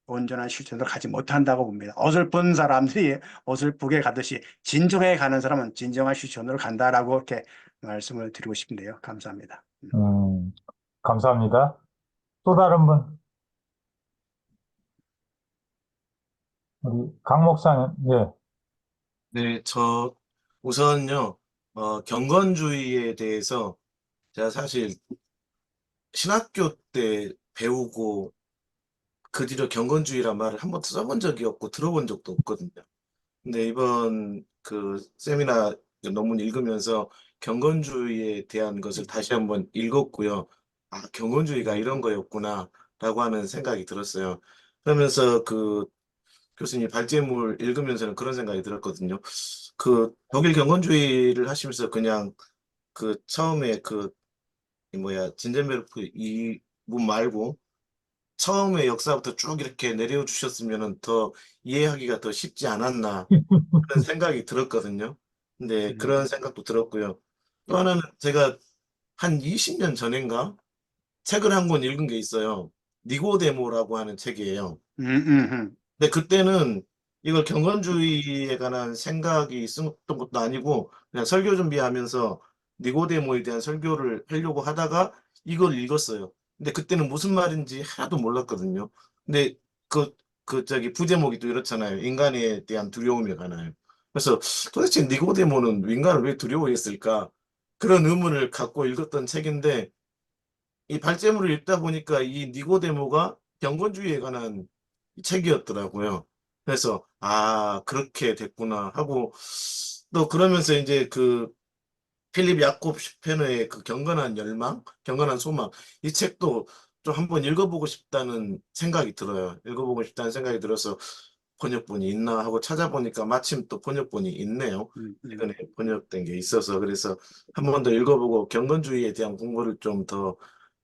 온전한 실천으로 가지 못한다고 봅니다. 어설픈 사람들이 어설프게 가듯이 진정해 가는 사람은 진정한 실천으로 간다라고 이렇게 말씀을 드리고 싶은데요. 감사합니다. 감사합니다. 또 다른 분, 우리 강 목사님, 예. 네, 우선요, 경건주의에 대해서 제가 사실 신학교 때 배우고 그 뒤로 경건주의란 말을 한 번도 써본 적이 없고 들어본 적도 없거든요. 근데 이번 그 세미나 논문 읽으면서 경건주의에 대한 것을 다시 한번 읽었고요. 경건주의가 이런 거였구나라고 하는 생각이 들었어요. 그러면서 그 교수님 발제물 읽으면서는 그런 생각이 들었거든요. 그 독일 경건주의를 하시면서 그냥 처음에 진젠베르크 이분 말고 처음에 역사부터 쭉 이렇게 내려주셨으면 더 이해하기가 더 쉽지 않았나 그런 생각이 들었거든요. 근데 그런 생각도 들었고요. 또 하나는 제가 한 20년 전인가 책을 한 권 읽은 게 있어요. 니고데모라고 하는 책이에요. 근데 그때는 이걸 경건주의에 관한 생각이 있었던 것도 아니고 그냥 설교 준비하면서 니고데모에 대한 설교를 하려고 하다가 이걸 읽었어요. 근데 그때는 무슨 말인지 하나도 몰랐거든요. 근데 저기 부제목이 또 이렇잖아요. 인간에 대한 두려움에 관하여. 그래서 도대체 니고데모는 인간을 왜 두려워했을까? 그런 의문을 갖고 읽었던 책인데 이 발제물을 읽다 보니까 이 니고데모가 경건주의에 관한 책이었더라고요. 그래서 아 그렇게 됐구나 하고 또 그러면서 이제 그 필립 야콥 슈페너의 그 경건한 열망, 경건한 소망 이 책도 좀 한번 읽어보고 싶다는 생각이 들어요. 읽어보고 싶다는 생각이 들어서 번역본이 있나 하고 찾아보니까 마침 또 번역본이 있네요. 최근에 번역된 게 있어서 그래서 한 번 더 읽어보고 경건주의에 대한 공부를 좀 더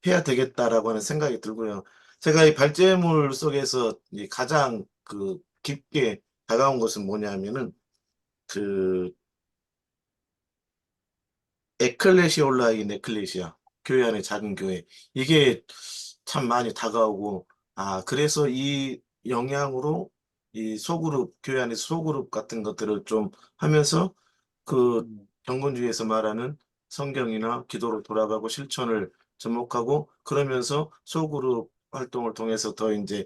해야 되겠다라고 하는 생각이 들고요. 제가 이 발제물 속에서 이 가장 그 깊게 다가온 것은 뭐냐면은 그 에클레시올라 인 에클레시아 교회 안의 작은 교회 이게 참 많이 다가오고 아 그래서 이 영향으로 이 소그룹 교회 안에서 소그룹 같은 것들을 좀 하면서 그 경건주의에서 말하는 성경이나 기도로 돌아가고 실천을 접목하고 그러면서 소그룹 활동을 통해서 더 이제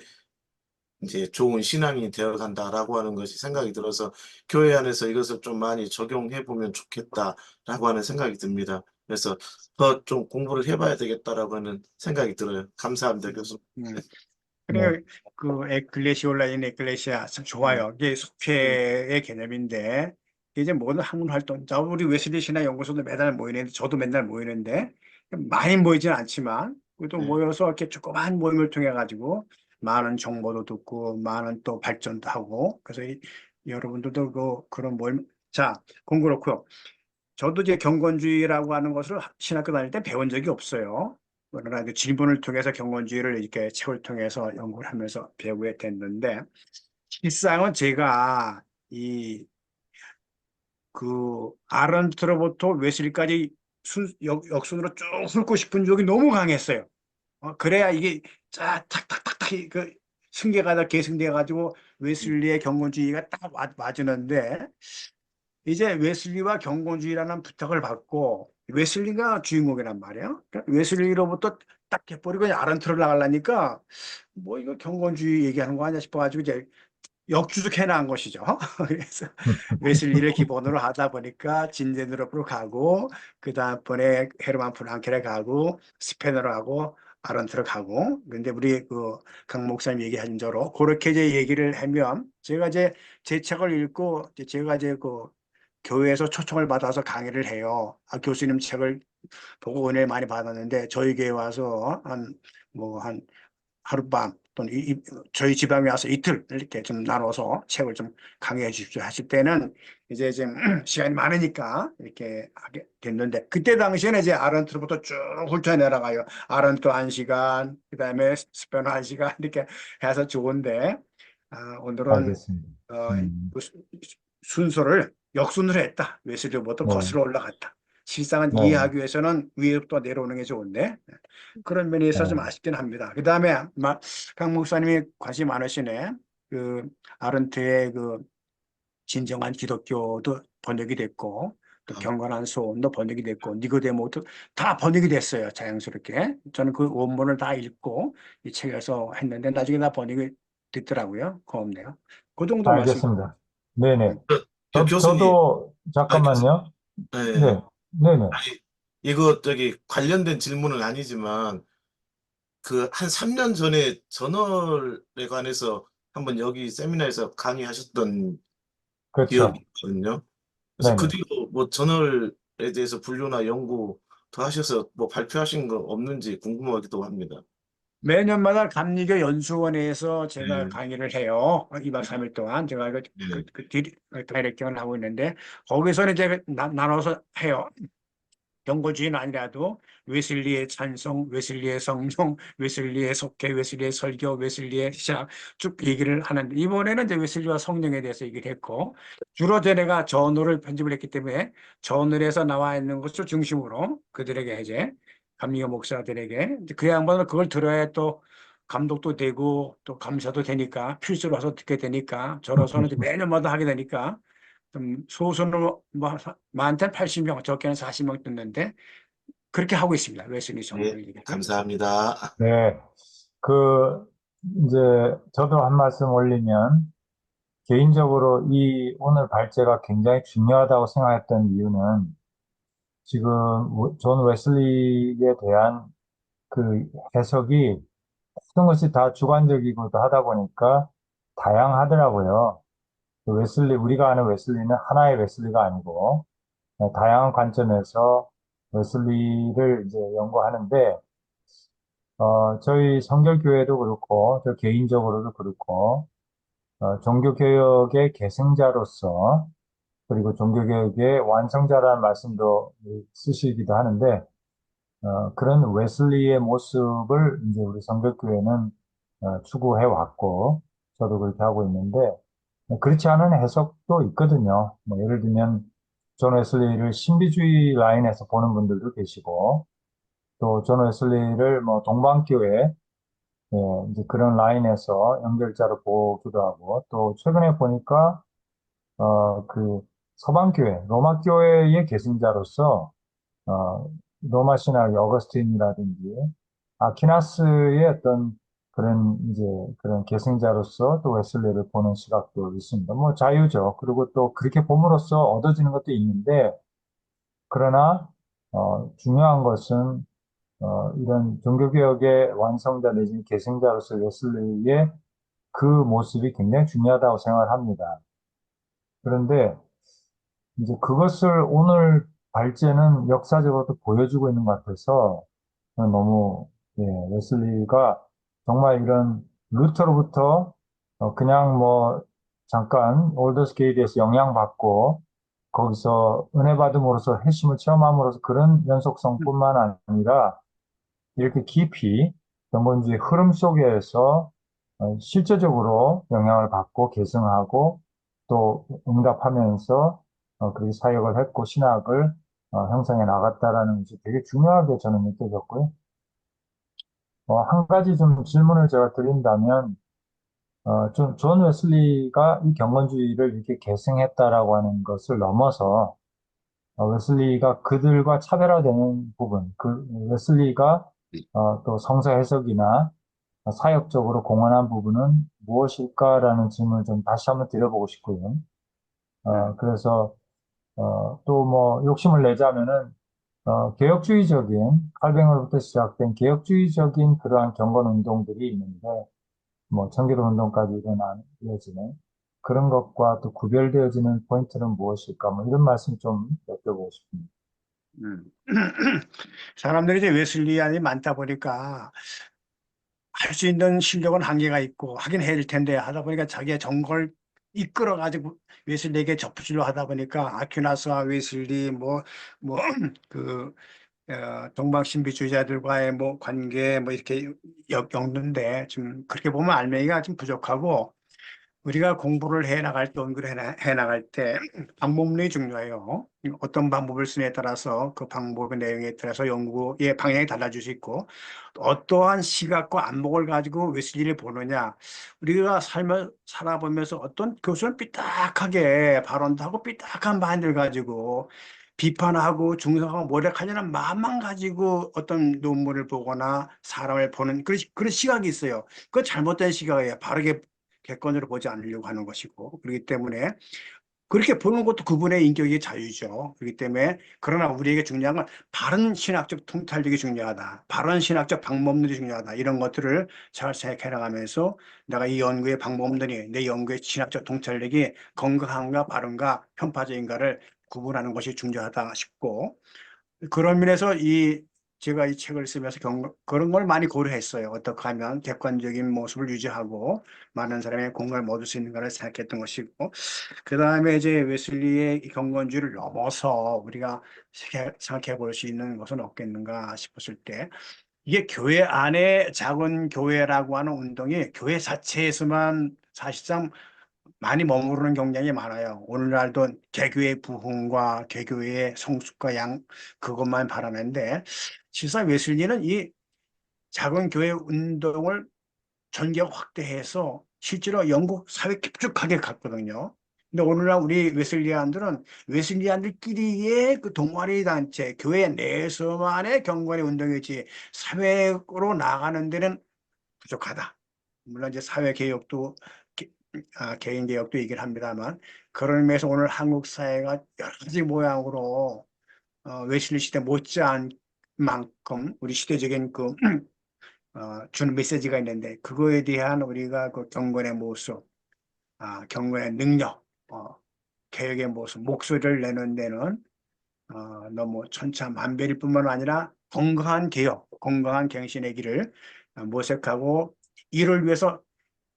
좋은 신앙이 되어 간다라고 하는 것이 생각이 들어서 교회 안에서 이것을 좀 많이 적용해 보면 좋겠다라고 하는 생각이 듭니다. 그래서 더 좀 공부를 해봐야 되겠다라고 하는 생각이 들어요. 감사합니다, 교수님. 네. 그래, 그 에클레시올라인 에클레시아 참 좋아요. 이게 속회의 개념인데 이제 모든 학문 활동, 자 우리 웨슬리 신학 연구소도 매달 모이는데 저도 맨날 모이는데 많이 모이지는 않지만 그래도 네. 모여서 이렇게 조그만 모임을 통해 가지고 많은 정보도 듣고 많은 또 발전도 하고 그래서 여러분들도 그런 모임 자 그건 그렇고요. 저도 이제 경건주의라고 하는 것을 신학교 다닐 때 배운 적이 없어요. 그러나 그 질문을 통해서 경건주의를 이렇게 책을 통해서 연구를 하면서 배우게 됐는데, 실상은 제가 아른트로부터 웨슬리까지 역순으로 쭉 훑고 싶은 쪽이 너무 강했어요. 그래야 이게 탁탁탁탁 그 승계가 다 계승돼 가지고 웨슬리의 경건주의가 딱 맞으는데 이제 웨슬리와 경건주의라는 부탁을 받고 웨슬리가 주인공이란 말이에요. 그러니까 웨슬리로부터 딱 해버리고 아른트로 나가려니까 뭐 이거 경건주의 얘기하는 거 아니야 싶어가지고 이제 역주족해 나간 것이죠. 그래서 웨슬리를 기본으로 하다 보니까 진제드로프로 가고 그 다음번에 헤르만 프랑켈에 가고 스페너로 하고 아른트로 가고 근데 우리 강 목사님 얘기하신 대로 그렇게 이제 얘기를 하면 제가 이제 제 책을 읽고 제가 이제 교회에서 초청을 받아서 강의를 해요. 교수님 책을 보고 은혜를 많이 받았는데 저희 교회 와서 한 하룻밤 또는 저희 지방에 와서 이틀 이렇게 좀 나눠서 책을 좀 강의해 주십시오 하실 때는 이제 좀 시간이 많으니까 이렇게 하게 됐는데 그때 당시에는 이제 아른트로부터 쭉 훑어 내려가요. 아른트 1시간 그다음에 스페너 1시간 이렇게 해서 좋은데 오늘은 알겠습니다. 그 순서를 역순으로 했다. 웨슬리부터 네. 거슬러 올라갔다. 실상은 네. 이해하기 위해서는 위에부터 내려오는 게 좋은데 그런 면이 있어서 좀 아쉽긴 합니다. 그 다음에 강 목사님이 관심 많으시네. 아른트의 진정한 기독교도 번역이 됐고 또 경건한 소원도 번역이 됐고 니고데모도 다 번역이 됐어요. 자연스럽게. 저는 그 원문을 다 읽고 이 책에서 했는데 나중에 다 번역이 됐더라고요. 고맙네요. 그 정도 말씀. 알겠습니다. 네네. 교수님, 저도 교수님, 잠깐만요. 네. 네. 네네. 아니, 이거 관련된 질문은 아니지만 그 한 3년 전에 전월에 관해서 한번 여기 세미나에서 강의하셨던 그렇죠. 기억이 있거든요. 그래서 그 네네. 뒤로 뭐 전월에 대해서 분류나 연구 더 하셔서 뭐 발표하신 거 없는지 궁금하기도 합니다. 매년마다 감리교 연수원에서 제가 네. 강의를 해요. 2박 3일 동안 제가 다이렉팅을 하고 있는데 거기서는 이제 나눠서 해요. 경고주의는 아니라도 웨슬리의 찬송, 웨슬리의 성령, 웨슬리의 속죄, 웨슬리의 설교, 웨슬리의 시작 쭉 얘기를 하는데 이번에는 이제 웨슬리와 성령에 대해서 얘기를 했고 주로 제가 저널을 편집을 했기 때문에 저널에서 나와 있는 것을 중심으로 그들에게 이제 감리교 목사들에게 이제 그 양반은 그걸 들어야 또 감독도 되고 또 감사도 되니까 필수로 와서 듣게 되니까 저로서는 이제 매년마다 하게 되니까 좀 소수는 뭐 많게는 80명, 적게는 40명 듣는데 그렇게 하고 있습니다. 웨슬리 네, 정도를 얘기를. 감사합니다. 네, 그 이제 저도 한 말씀 올리면 개인적으로 이 오늘 발제가 굉장히 중요하다고 생각했던 이유는 지금 존 웨슬리에 대한 그 해석이 모든 것이 다 주관적이고도 하다 보니까 다양하더라고요. 그 웨슬리, 우리가 아는 웨슬리는 하나의 웨슬리가 아니고 다양한 관점에서 웨슬리를 이제 연구하는데 저희 성결교회도 그렇고 저 개인적으로도 그렇고 종교개혁의 계승자로서 그리고 종교개혁의 완성자라는 말씀도 쓰시기도 하는데 그런 웨슬리의 모습을 이제 우리 성결교회는 추구해 왔고 저도 그렇게 하고 있는데 그렇지 않은 해석도 있거든요. 뭐 예를 들면 존 웨슬리를 신비주의 라인에서 보는 분들도 계시고 또 존 웨슬리를 뭐 동방교회 이제 그런 라인에서 연결자로 보기도 하고 또 최근에 보니까 그 서방교회 로마 교회의 계승자로서 어, 로마 신학의 어거스틴이라든지 아퀴나스의 어떤 그런 이제 그런 계승자로서 또 웨슬리를 보는 시각도 있습니다. 뭐 자유죠. 그리고 또 그렇게 봄으로써 얻어지는 것도 있는데 그러나 중요한 것은 이런 종교개혁의 완성자 내지는 계승자로서 웨슬리의 그 모습이 굉장히 중요하다고 생각을 합니다. 그런데 이제 그것을 오늘 발제는 역사적으로도 보여주고 있는 것 같아서 너무 예, 웨슬리가 정말 이런 루터로부터 그냥 뭐 잠깐 올더스 게이트에서 영향받고 거기서 은혜 받음으로써 회심을 체험함으로써 그런 연속성뿐만 아니라 이렇게 깊이 경건주의 흐름 속에서 실제적으로 영향을 받고 계승하고 또 응답하면서 그렇게 사역을 했고 신학을 형성해 나갔다라는 것이 되게 중요하게 저는 느껴졌고요. 한 가지 좀 질문을 제가 드린다면 존 웨슬리가 이 경건주의를 이렇게 계승했다라고 하는 것을 넘어서 웨슬리가 그들과 차별화되는 부분, 그 웨슬리가 또 성서 해석이나 사역적으로 공헌한 부분은 무엇일까라는 질문을 좀 다시 한번 드려보고 싶고요. 그래서 또 뭐 욕심을 내자면은 개혁주의적인 칼뱅으로부터 시작된 개혁주의적인 그러한 경건 운동들이 있는데 뭐 청교도 운동까지 이어지는 그런 것과 또 구별되어지는 포인트는 무엇일까 뭐 이런 말씀 좀 여쭤보고 싶습니다. 음. 사람들이 이제 웨슬리안이 많다 보니까 할 수 있는 실력은 한계가 있고 하긴 해야 될 텐데 하다 보니까 자기의 전공을 이끌어 가지고 웨슬리에게 접수를 하다 보니까 아퀴나스와 웨슬리 뭐그 동방 신비주의자들과의 뭐 관계 뭐 이렇게 엮는데 좀 그렇게 보면 알맹이가 좀 부족하고 우리가 공부를 해 나갈 때 연구를 해 나갈 때 방법론이 중요해요. 어떤 방법을 쓰느냐에 따라서 그 방법의 내용에 따라서 연구의 방향이 달라질 수 있고 또 어떠한 시각과 안목을 가지고 웨슬리를 보느냐 우리가 삶을 살아보면서 어떤 교수는 삐딱하게 발언도 하고 삐딱한 마인드를 가지고 비판하고 중성하고 모략하려는 마음만 가지고 어떤 논문을 보거나 사람을 보는 그런 시각이 있어요. 그건 잘못된 시각이에요. 바르게 객관적으로 보지 않으려고 하는 것이고 그렇기 때문에 그렇게 보는 것도 그분의 인격의 자유죠. 그렇기 때문에 그러나 우리에게 중요한 건 바른 신학적 통찰력이 중요하다. 바른 신학적 방법론이 중요하다. 이런 것들을 잘 생각해 나가면서 내가 이 연구의 방법론이 내 연구의 신학적 통찰력이 건강한가 바른가 편파적인가를 구분하는 것이 중요하다 싶고 그런 면에서 이 제가 이 책을 쓰면서 그런 걸 많이 고려했어요. 어떻게 하면 객관적인 모습을 유지하고 많은 사람의 공감을 얻을 수 있는가를 생각했던 것이고, 그 다음에 이제 웨슬리의 이 경건주의를 넘어서 우리가 생각해 볼 수 있는 것은 없겠는가 싶었을 때, 이게 교회 안에 작은 교회라고 하는 운동이 교회 자체에서만 사실상 많이 머무르는 경향이 많아요. 오늘날도 개교의 부흥과 개교의 성숙과 그것만 바라는데, 실상 웨슬리는 이 작은 교회 운동을 전격 확대해서 실제로 영국 사회 깊숙하게 갔거든요. 근데 오늘날 우리 웨슬리안들은 웨슬리안들끼리의 그 동아리 단체, 교회 내에서만의 경건의 운동이지 사회로 나가는 데는 부족하다. 물론 이제 사회 개혁도 개인 개혁도 얘기를 합니다만, 그런 의미에서 오늘 한국 사회가 여러 가지 모양으로 웨슬리 시대 못지않은 만큼 우리 시대적인 그 주는 메시지가 있는데, 그거에 대한 우리가 그 경건의 모습, 경건의 능력, 개혁의 모습, 목소리를 내는 데는 너무 천차만별일 뿐만 아니라 건강한 개혁, 건강한 갱신의 길을 모색하고 이를 위해서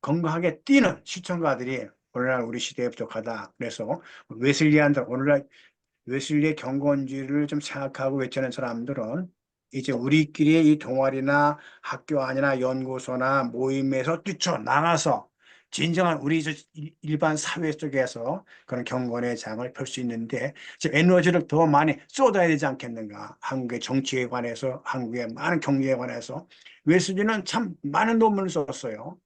건강하게 뛰는 시청자들이 오늘날 우리 시대에 부족하다. 그래서 웨슬리안들, 오늘날 웨슬리의 경건주의를 좀 생각하고 외치는 사람들은 이제 우리끼리 이 동아리나 학교 아니나 연구소나 모임에서 뛰쳐나가서 진정한 우리 일반 사회 속에서 그런 경건의 장을 펼 수 있는데, 지금 에너지를 더 많이 쏟아야 되지 않겠는가. 한국의 정치에 관해서, 한국의 많은 경제에 관해서 웨슬리는 참 많은 논문을 썼어요.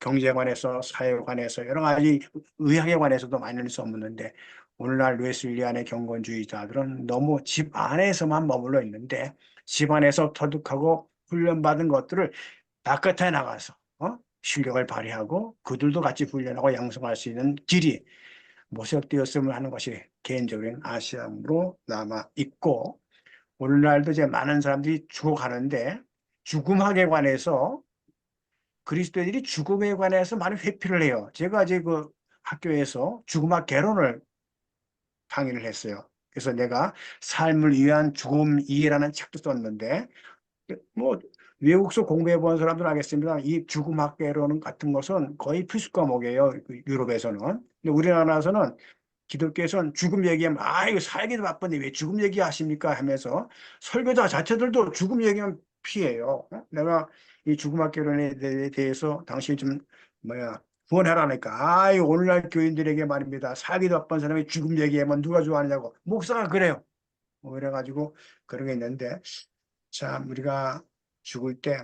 경제에 관해서, 사회에 관해서, 여러 가지 의학에 관해서도 많이 썼는데, 오늘날 웨슬리안의 경건주의자들은 너무 집 안에서만 머물러 있는데, 집 안에서 터득하고 훈련받은 것들을 바깥에 나가서 실력을 발휘하고 그들도 같이 훈련하고 양성할 수 있는 길이 모색되었으면 하는 것이 개인적인 아쉬움으로 남아 있고, 오늘날도 이제 많은 사람들이 죽어가는데 죽음학에 관해서 그리스도인들이 죽음에 관해서 많은 회피를 해요. 제가 이제 그 학교에서 죽음학 개론을 강의를 했어요. 그래서 내가 삶을 위한 죽음 이해라는 책도 썼는데, 뭐 외국서 공부해 본 사람들은 알겠습니다. 이 죽음학 개론 같은 것은 거의 필수 과목이에요. 유럽에서는. 근데 우리나라에서는 기독교에서는 죽음 얘기하면 이거 살기도 바쁜데 왜 죽음 얘기하십니까 하면서 설교자 자체들도 죽음 얘기하면 피해요. 내가 이 죽음학 개론에 대해서 당신이 좀 구원하라니까 오늘날 교인들에게 말입니다. 살기도 바쁜 사람이 죽음 얘기하면 누가 좋아하냐고 목사가 그래요. 그래가지고 그런 게 있는데, 참 우리가 죽을 때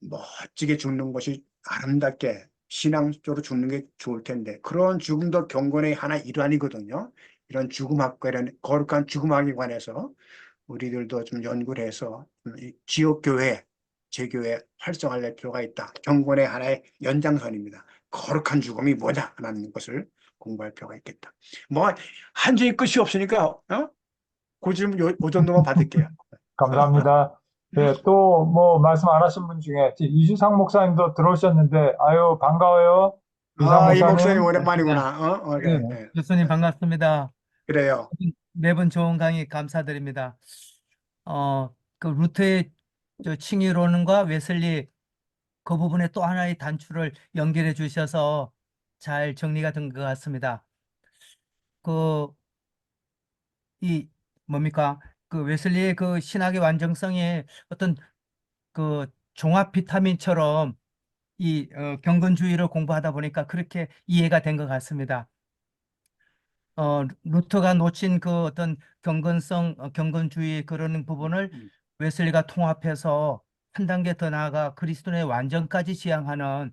멋지게 죽는 것이 아름답게 신앙적으로 죽는 게 좋을 텐데, 그런 죽음도 경건의 하나 일환이거든요. 이런 죽음학과 이런 거룩한 죽음학에 관해서 우리들도 좀 연구를 해서 이 지역교회, 제교회 활성화할 필요가 있다. 경건의 하나의 연장선입니다. 거룩한 죽음이 뭐냐라는 것을 공부할 필요가 있겠다. 뭐 한 줄이 끝이 없으니까 그 질문 요 정도만 받을게요. 감사합니다. 네, 또 뭐 말씀 안 하신 분 중에 이주상 목사님도 들어오셨는데, 아유, 반가워요. 이주상 이 목사님 목사님. 오랜만이구나. 그래, 네. 교수님 반갑습니다. 그래요. 매번 좋은 강의 감사드립니다. 그 루터의 칭의론과 웨슬리 그 부분에 또 하나의 단추를 연결해 주셔서 잘 정리가 된 것 같습니다. 이 뭡니까? 그 웨슬리의 그 신학의 완전성에 어떤 그 종합 비타민처럼 이 경건주의를 공부하다 보니까 그렇게 이해가 된 것 같습니다. 루터가 놓친 그 어떤 경건성, 경건주의 그런 부분을 웨슬리가 통합해서 한 단계 더 나아가 그리스도의 완전까지 지향하는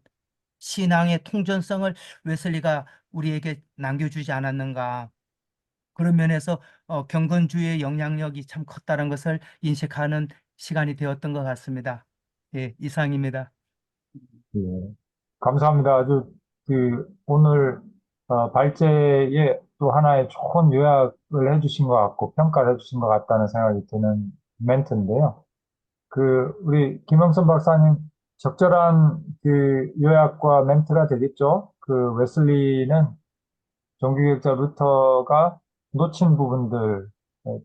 신앙의 통전성을 웨슬리가 우리에게 남겨주지 않았는가. 그런 면에서 경건주의의 영향력이 참 컸다는 것을 인식하는 시간이 되었던 것 같습니다. 예, 이상입니다. 예, 감사합니다. 아주 오늘 발제에 또 하나의 좋은 요약을 해주신 것 같고 평가를 해주신 것 같다는 생각이 드는 멘트인데요. 우리 김영선 박사님 적절한 요약과 멘트가 되겠죠. 웨슬리는 종교개혁자 루터가 놓친 부분들,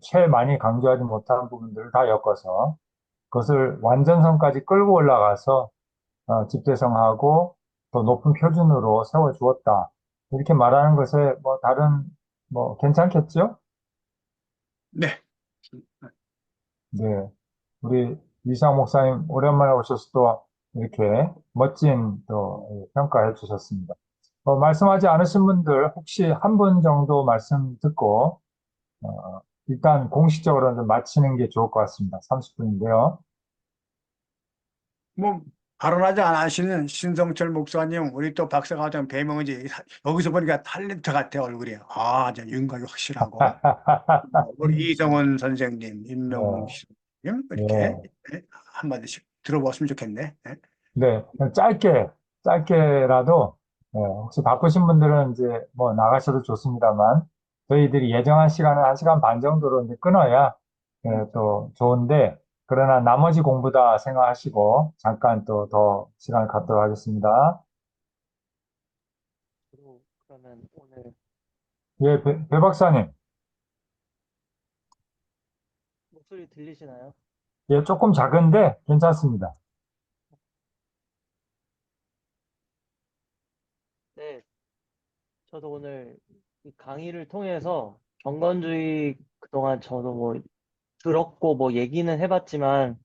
최 많이 강조하지 못한 부분들을 다 엮어서 그것을 완전성까지 끌고 올라가서 집대성하고 더 높은 표준으로 세워주었다. 이렇게 말하는 것에 뭐 다른 뭐 괜찮겠죠? 네. 네. 우리 이상 목사님 오랜만에 오셔서 또 이렇게 멋진 또 평가해 주셨습니다. 말씀하지 않으신 분들 혹시 한 분 정도 말씀 듣고 일단 공식적으로 좀 마치는 게 좋을 것 같습니다. 30분인데요. 뭐 발언하지 않으시는 신성철 목사님, 우리 또 박사과정 배명지 여기서 보니까 탤런트 같아 얼굴이. 아, 저 윤곽이 확실하고. 우리 이성원 선생님, 임명웅 씨님 이렇게 네. 한마디씩 들어봤으면 좋겠네. 예. 네, 그냥 짧게라도, 혹시 바쁘신 분들은 이제 뭐 나가셔도 좋습니다만, 저희들이 예정한 시간은 1시간 반 정도로 이제 끊어야, 또 좋은데, 그러나 나머지 공부다 생각하시고, 잠깐 또 더 시간을 갖도록 하겠습니다. 그러면 오늘 예, 배 박사님. 목소리 들리시나요? 예, 조금 작은데 괜찮습니다. 네, 저도 오늘 이 강의를 통해서 경건주의 그동안 저도 뭐 들었고 뭐 얘기는 해봤지만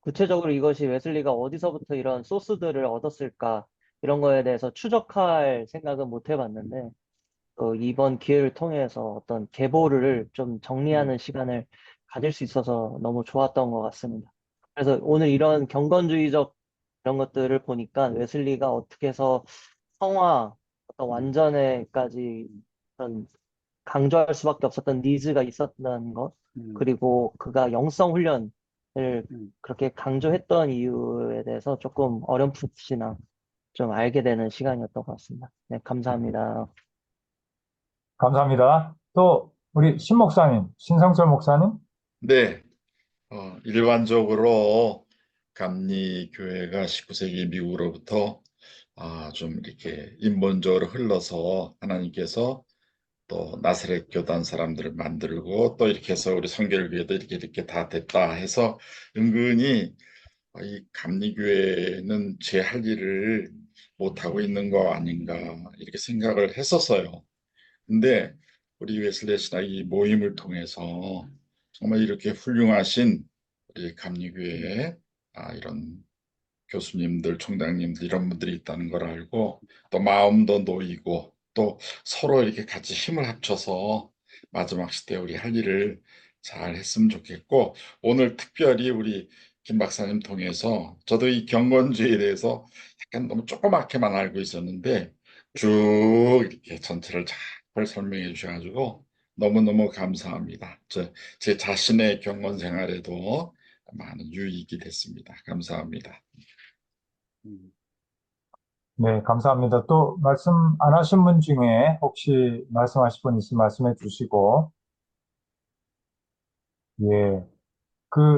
구체적으로 이것이 웨슬리가 어디서부터 이런 소스들을 얻었을까 이런 거에 대해서 추적할 생각은 못 해봤는데 또 이번 기회를 통해서 어떤 계보를 좀 정리하는 시간을 가질 수 있어서 너무 좋았던 것 같습니다. 그래서 오늘 이런 경건주의적 이런 것들을 보니까 웨슬리가 어떻게 해서 성화, 어떤 완전에까지 어떤 강조할 수밖에 없었던 니즈가 있었다는 것, 그리고 그가 영성 훈련을 그렇게 강조했던 이유에 대해서 조금 어렴풋이나 좀 알게 되는 시간이었던 것 같습니다. 네, 감사합니다. 감사합니다. 또, 우리 신 목사님, 신성철 목사님. 네, 일반적으로 감리교회가 19세기 미국으로부터 좀 이렇게 인본적으로 흘러서 하나님께서 또 나사렛 교단 사람들을 만들고 또 이렇게 해서 우리 성결교회도 이렇게 다 됐다 해서 은근히 이 감리교회는 제 할 일을 못하고 있는 거 아닌가 이렇게 생각을 했었어요. 근데 우리 웨슬리 신학이 모임을 통해서 정말 이렇게 훌륭하신 우리 감리교회에 이런 교수님들, 총장님들 이런 분들이 있다는 걸 알고 또 마음도 놓이고 또 서로 이렇게 같이 힘을 합쳐서 마지막 시대 우리 할 일을 잘 했으면 좋겠고 오늘 특별히 우리 김 박사님 통해서 저도 이 경건주의에 대해서 약간 너무 조그맣게만 알고 있었는데 쭉 이렇게 전체를 잘 설명해 주셔가지고 너무너무 감사합니다. 제 자신의 경건 생활에도 많은 유익이 됐습니다. 감사합니다. 네, 감사합니다. 또 말씀 안 하신 분 중에 혹시 말씀하실 분 있으면 말씀해 주시고, 예.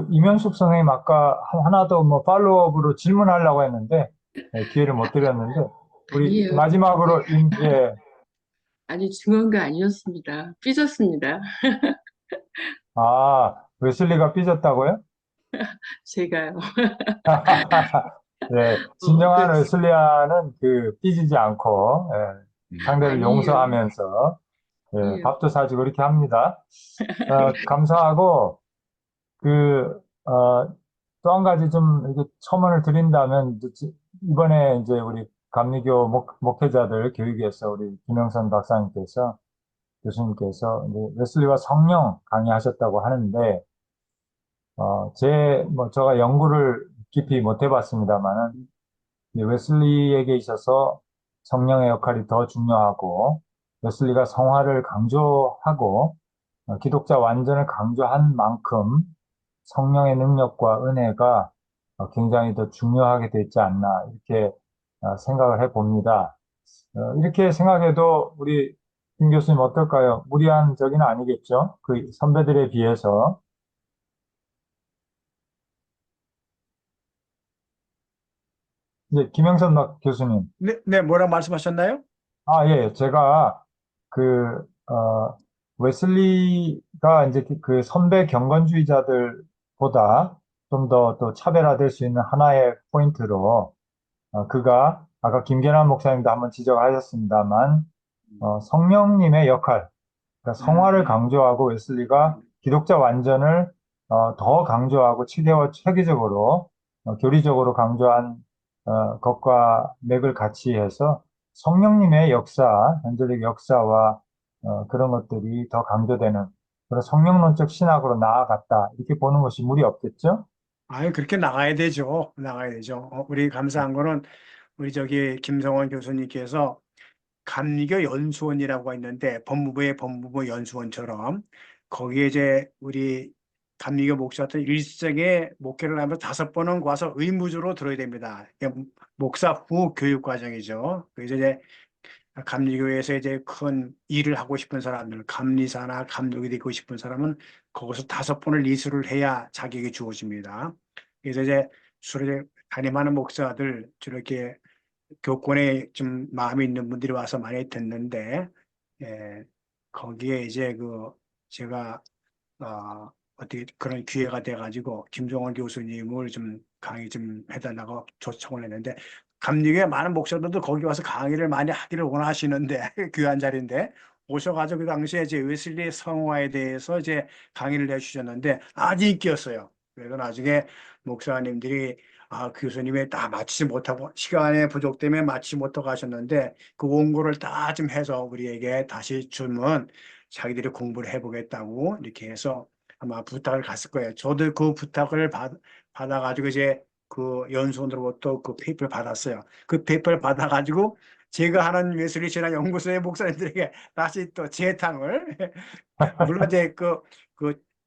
이면숙 선생님 아까 하나 더 뭐 팔로업으로 질문하려고 했는데, 기회를 못 드렸는데, 우리 아니에요. 마지막으로, 예. 아니, 중요한 거 아니었습니다. 삐졌습니다. 웨슬리가 삐졌다고요? 제가요. 네, 진정한 웨슬리안은 삐지지 않고, 상대를 아니에요. 용서하면서, 아니에요. 밥도 사주고 이렇게 합니다. 감사하고, 또 한 가지 좀 이렇게 첨언을 드린다면, 이번에 이제 우리 감리교 목회자들 교육에서 우리 김영선 박사님께서, 교수님께서 이제 웨슬리와 성령 강의하셨다고 하는데, 제가 연구를 깊이 못 해봤습니다만은, 웨슬리에게 있어서 성령의 역할이 더 중요하고, 웨슬리가 성화를 강조하고, 기독자 완전을 강조한 만큼 성령의 능력과 은혜가 굉장히 더 중요하게 되지 않나, 이렇게 생각을 해봅니다. 이렇게 생각해도 우리 김 교수님 어떨까요? 무리한 적은 아니겠죠? 그 선배들에 비해서. 이제 김영선 교수님. 네, 뭐라고 말씀하셨나요? 예, 제가 웨슬리가 이제 그 선배 경건주의자들보다 좀 더 또 차별화될 수 있는 하나의 포인트로 그가 아까 김계남 목사님도 한번 지적하셨습니다만 성령님의 역할, 그러니까 성화를 강조하고 웨슬리가 기독자 완전을 더 강조하고 체계적으로 교리적으로 강조한 것과 맥을 같이 해서 성령님의 역사, 현재적 역사와 그런 것들이 더 강조되는 그런 성령론적 신학으로 나아갔다. 이렇게 보는 것이 무리 없겠죠? 아유, 그렇게 나가야 되죠. 나가야 되죠. 우리 감사한 거는 우리 저기 김성원 교수님께서 감리교 연수원이라고 있는데 법무부의 법무부 연수원처럼 거기에 이제 우리 감리교 목사들 일생에 목회를 하면 5번은 와서 의무적으로 들어야 됩니다. 이게 목사 후 교육 과정이죠. 그래서 이제 감리교에서 이제 큰 일을 하고 싶은 사람들, 감리사나 감독이 되고 싶은 사람은 거기서 5번을 이수를 해야 자격이 주어집니다. 그래서 이제 주로 담임하는 목사들 저렇게 교권에 좀 마음이 있는 분들이 와서 많이 듣는데, 거기에 이제 제가 어떻게 그런 기회가 돼가지고 김종원 교수님을 좀 강의 좀 해달라고 초청을 했는데, 감리교의 많은 목사들도 거기 와서 강의를 많이 하기를 원하시는데 귀한 자리인데 오셔가지고 그 당시에 이제 웨슬리 성화에 대해서 이제 강의를 해주셨는데 아주 인기였어요. 그래서 나중에 목사님들이 교수님이 다 마치지 못하고 시간의 부족 때문에 마치지 못하고 하셨는데 그 원고를 다 좀 해서 우리에게 다시 주면 자기들이 공부를 해보겠다고 이렇게 해서 아마 부탁을 갔을 거예요. 저도 그 부탁을 받아가지고 이제 그 연수원으로부터 그 페이퍼를 받았어요. 그 페이퍼를 받아가지고 제가 하는 웨슬리 신학 연구소의 목사님들에게 다시 또 재탕을 물론 이제 그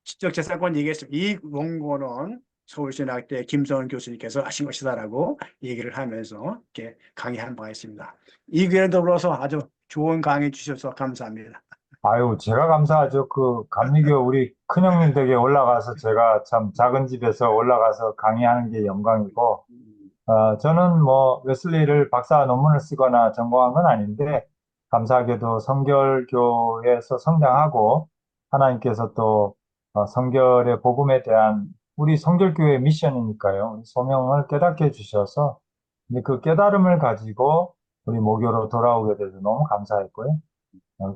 지적재산권 얘기했습니다. 이 원고는 서울신학대 김성원 교수님께서 하신 것이다라고 얘기를 하면서 이렇게 강의한 바가 있습니다. 이 기회에 더불어서 아주 좋은 강의 주셔서 감사합니다. 아유, 제가 감사하죠. 그 감리교 우리 큰형님 댁에 올라가서 제가 참 작은 집에서 올라가서 강의하는 게 영광이고, 저는 뭐 웨슬리를 박사 논문을 쓰거나 전공한 건 아닌데, 감사하게도 성결교에서 성장하고, 하나님께서 또 성결의 복음에 대한 우리 성결교회의 미션이니까요. 우리 소명을 깨닫게 해주셔서, 이제 그 깨달음을 가지고 우리 모교로 돌아오게 돼서 너무 감사했고요.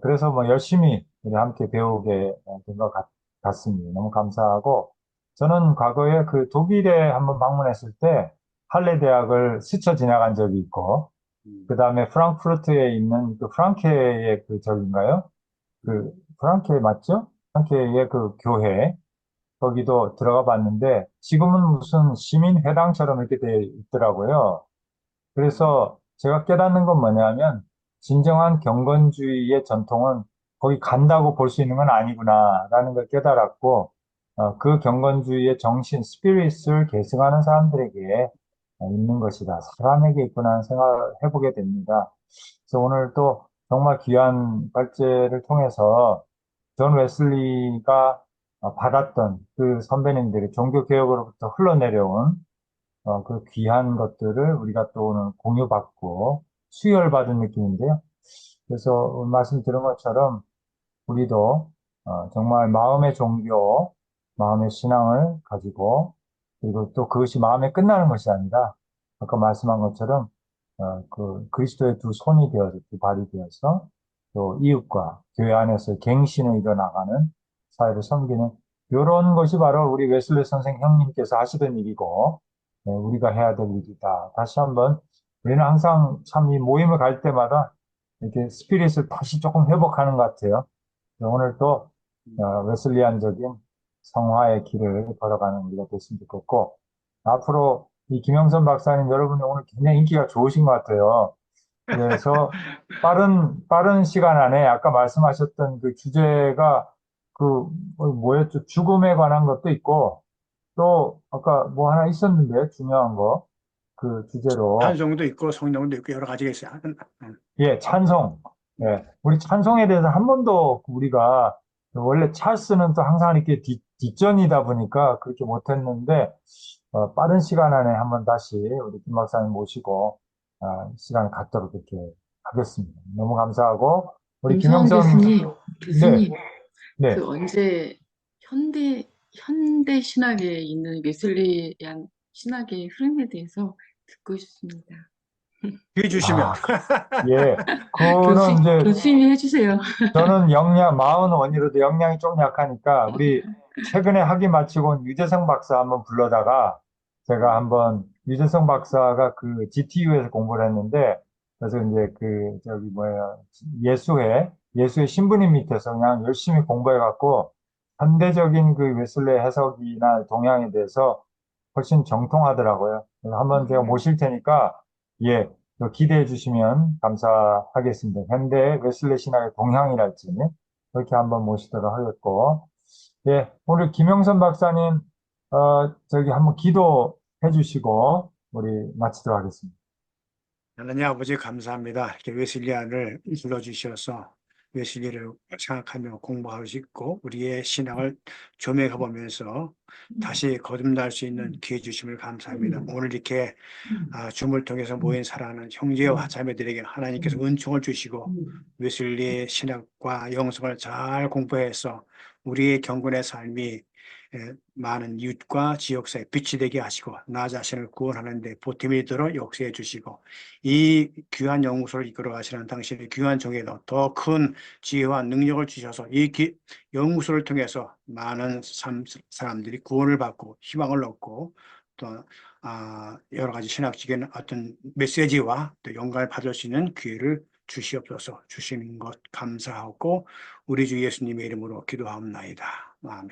그래서 뭐 열심히 우리 함께 배우게 된 것 같습니다. 너무 감사하고, 저는 과거에 그 독일에 한번 방문했을 때 할레 대학을 스쳐 지나간 적이 있고, 그 다음에 프랑크푸르트에 있는 그 프랑케의 그 저긴가요? 그 프랑케 맞죠? 프랑케의 그 교회 거기도 들어가 봤는데 지금은 무슨 시민회당처럼 이렇게 돼 있더라고요. 그래서 제가 깨닫는 건 뭐냐면 진정한 경건주의의 전통은 거기 간다고 볼 수 있는 건 아니구나라는 걸 깨달았고 그 경건주의의 정신, 스피릿을 계승하는 사람들에게 있는 것이다. 사람에게 있구나 하는 생각을 해보게 됩니다. 그래서 오늘 또 정말 귀한 발제를 통해서 존 웨슬리가 받았던 그 선배님들이 종교개혁으로부터 흘러내려온 그 귀한 것들을 우리가 또 오늘 공유받고 수혈받은 느낌인데요. 그래서 오늘 말씀 들은 것처럼 우리도 정말 마음의 종교, 마음의 신앙을 가지고 그리고 또 그것이 마음에 끝나는 것이 아니라 아까 말씀한 것처럼 그 그리스도의 두 손이 되어서 두 발이 되어서 또 이웃과 교회 안에서 갱신을 이뤄나가는 사회를 섬기는 이런 것이 바로 우리 웨슬리 선생 형님께서 하시던 일이고 우리가 해야 될 일이다. 다시 한번 우리는 항상 참 이 모임을 갈 때마다 이렇게 스피릿을 다시 조금 회복하는 것 같아요. 오늘 또 웨슬리안적인 성화의 길을 걸어가는 우리가 됐으면 좋겠고 앞으로 이 김영선 박사님 여러분이 오늘 굉장히 인기가 좋으신 것 같아요. 그래서 빠른 시간 안에 아까 말씀하셨던 그 주제가 뭐였죠? 죽음에 관한 것도 있고 또 아까 뭐 하나 있었는데 중요한 거 그 주제로 찬송도 있고 성령도 있고 여러 가지가 있어요. 예, 찬송. 예, 우리 찬송에 대해서 한 번도 우리가 원래 찰스는 또 항상 이렇게 뒷전이다 보니까 그렇게 못했는데 빠른 시간 안에 한번 다시 우리 김 박사님 모시고 시간을 갖도록 이렇게 하겠습니다. 너무 감사하고 우리 김성원 김영선 교수님, 네, 네. 그 언제 현대 현대 신학에 있는 웨슬리안 신학의 흐름에 대해서 듣고 싶습니다. 기회 주시면. 예, 그는 이제 교수님이 해주세요. 저는 영양 41이라도 영양이 좀 약하니까 우리 최근에 학위 마치고 온 유재성 박사 한번 불러다가 제가 한번 유재성 박사가 그 GTU에서 공부를 했는데 그래서 이제 그 저기 뭐야 예수회 신부님 밑에서 그냥 열심히 공부해 갖고 현대적인 그 웨슬레 해석이나 동향에 대해서 훨씬 정통하더라고요. 그래서 한번 제가 모실 테니까 예, 기대해 주시면 감사하겠습니다. 현대 웨슬레 신학의 동향이랄지 그렇게 한번 모시도록 하겠고, 예, 오늘 김영선 박사님 저기 한번 기도해 주시고 우리 마치도록 하겠습니다. 하나님 아버지 감사합니다. 이렇게 웨슬리안을 불러주셔서 웨슬리를 생각하며 공부할 수 있고 우리의 신앙을 조명해 보면서 다시 거듭날 수 있는 기회 주심을 감사합니다. 오늘 이렇게 줌을 통해서 모인 사랑하는 형제와 자매들에게 하나님께서 은총을 주시고 웨슬리의 신학과 영성을 잘 공부해서 우리의 경건의 삶이 많은 이웃과 지역사회 빛이 되게 하시고 나 자신을 구원하는 데 보탬이 되도록 역사해 주시고 이 귀한 연구소를 이끌어 가시는 당신의 귀한 종에도 더 큰 지혜와 능력을 주셔서 이 연구소를 통해서 많은 사람들이 구원을 받고 희망을 얻고 또 여러 가지 신학적인 어떤 메시지와 또 영감을 받을 수 있는 기회를 주시옵소서. 주시는 것 감사하고 우리 주 예수님의 이름으로 기도하옵나이다. 아멘.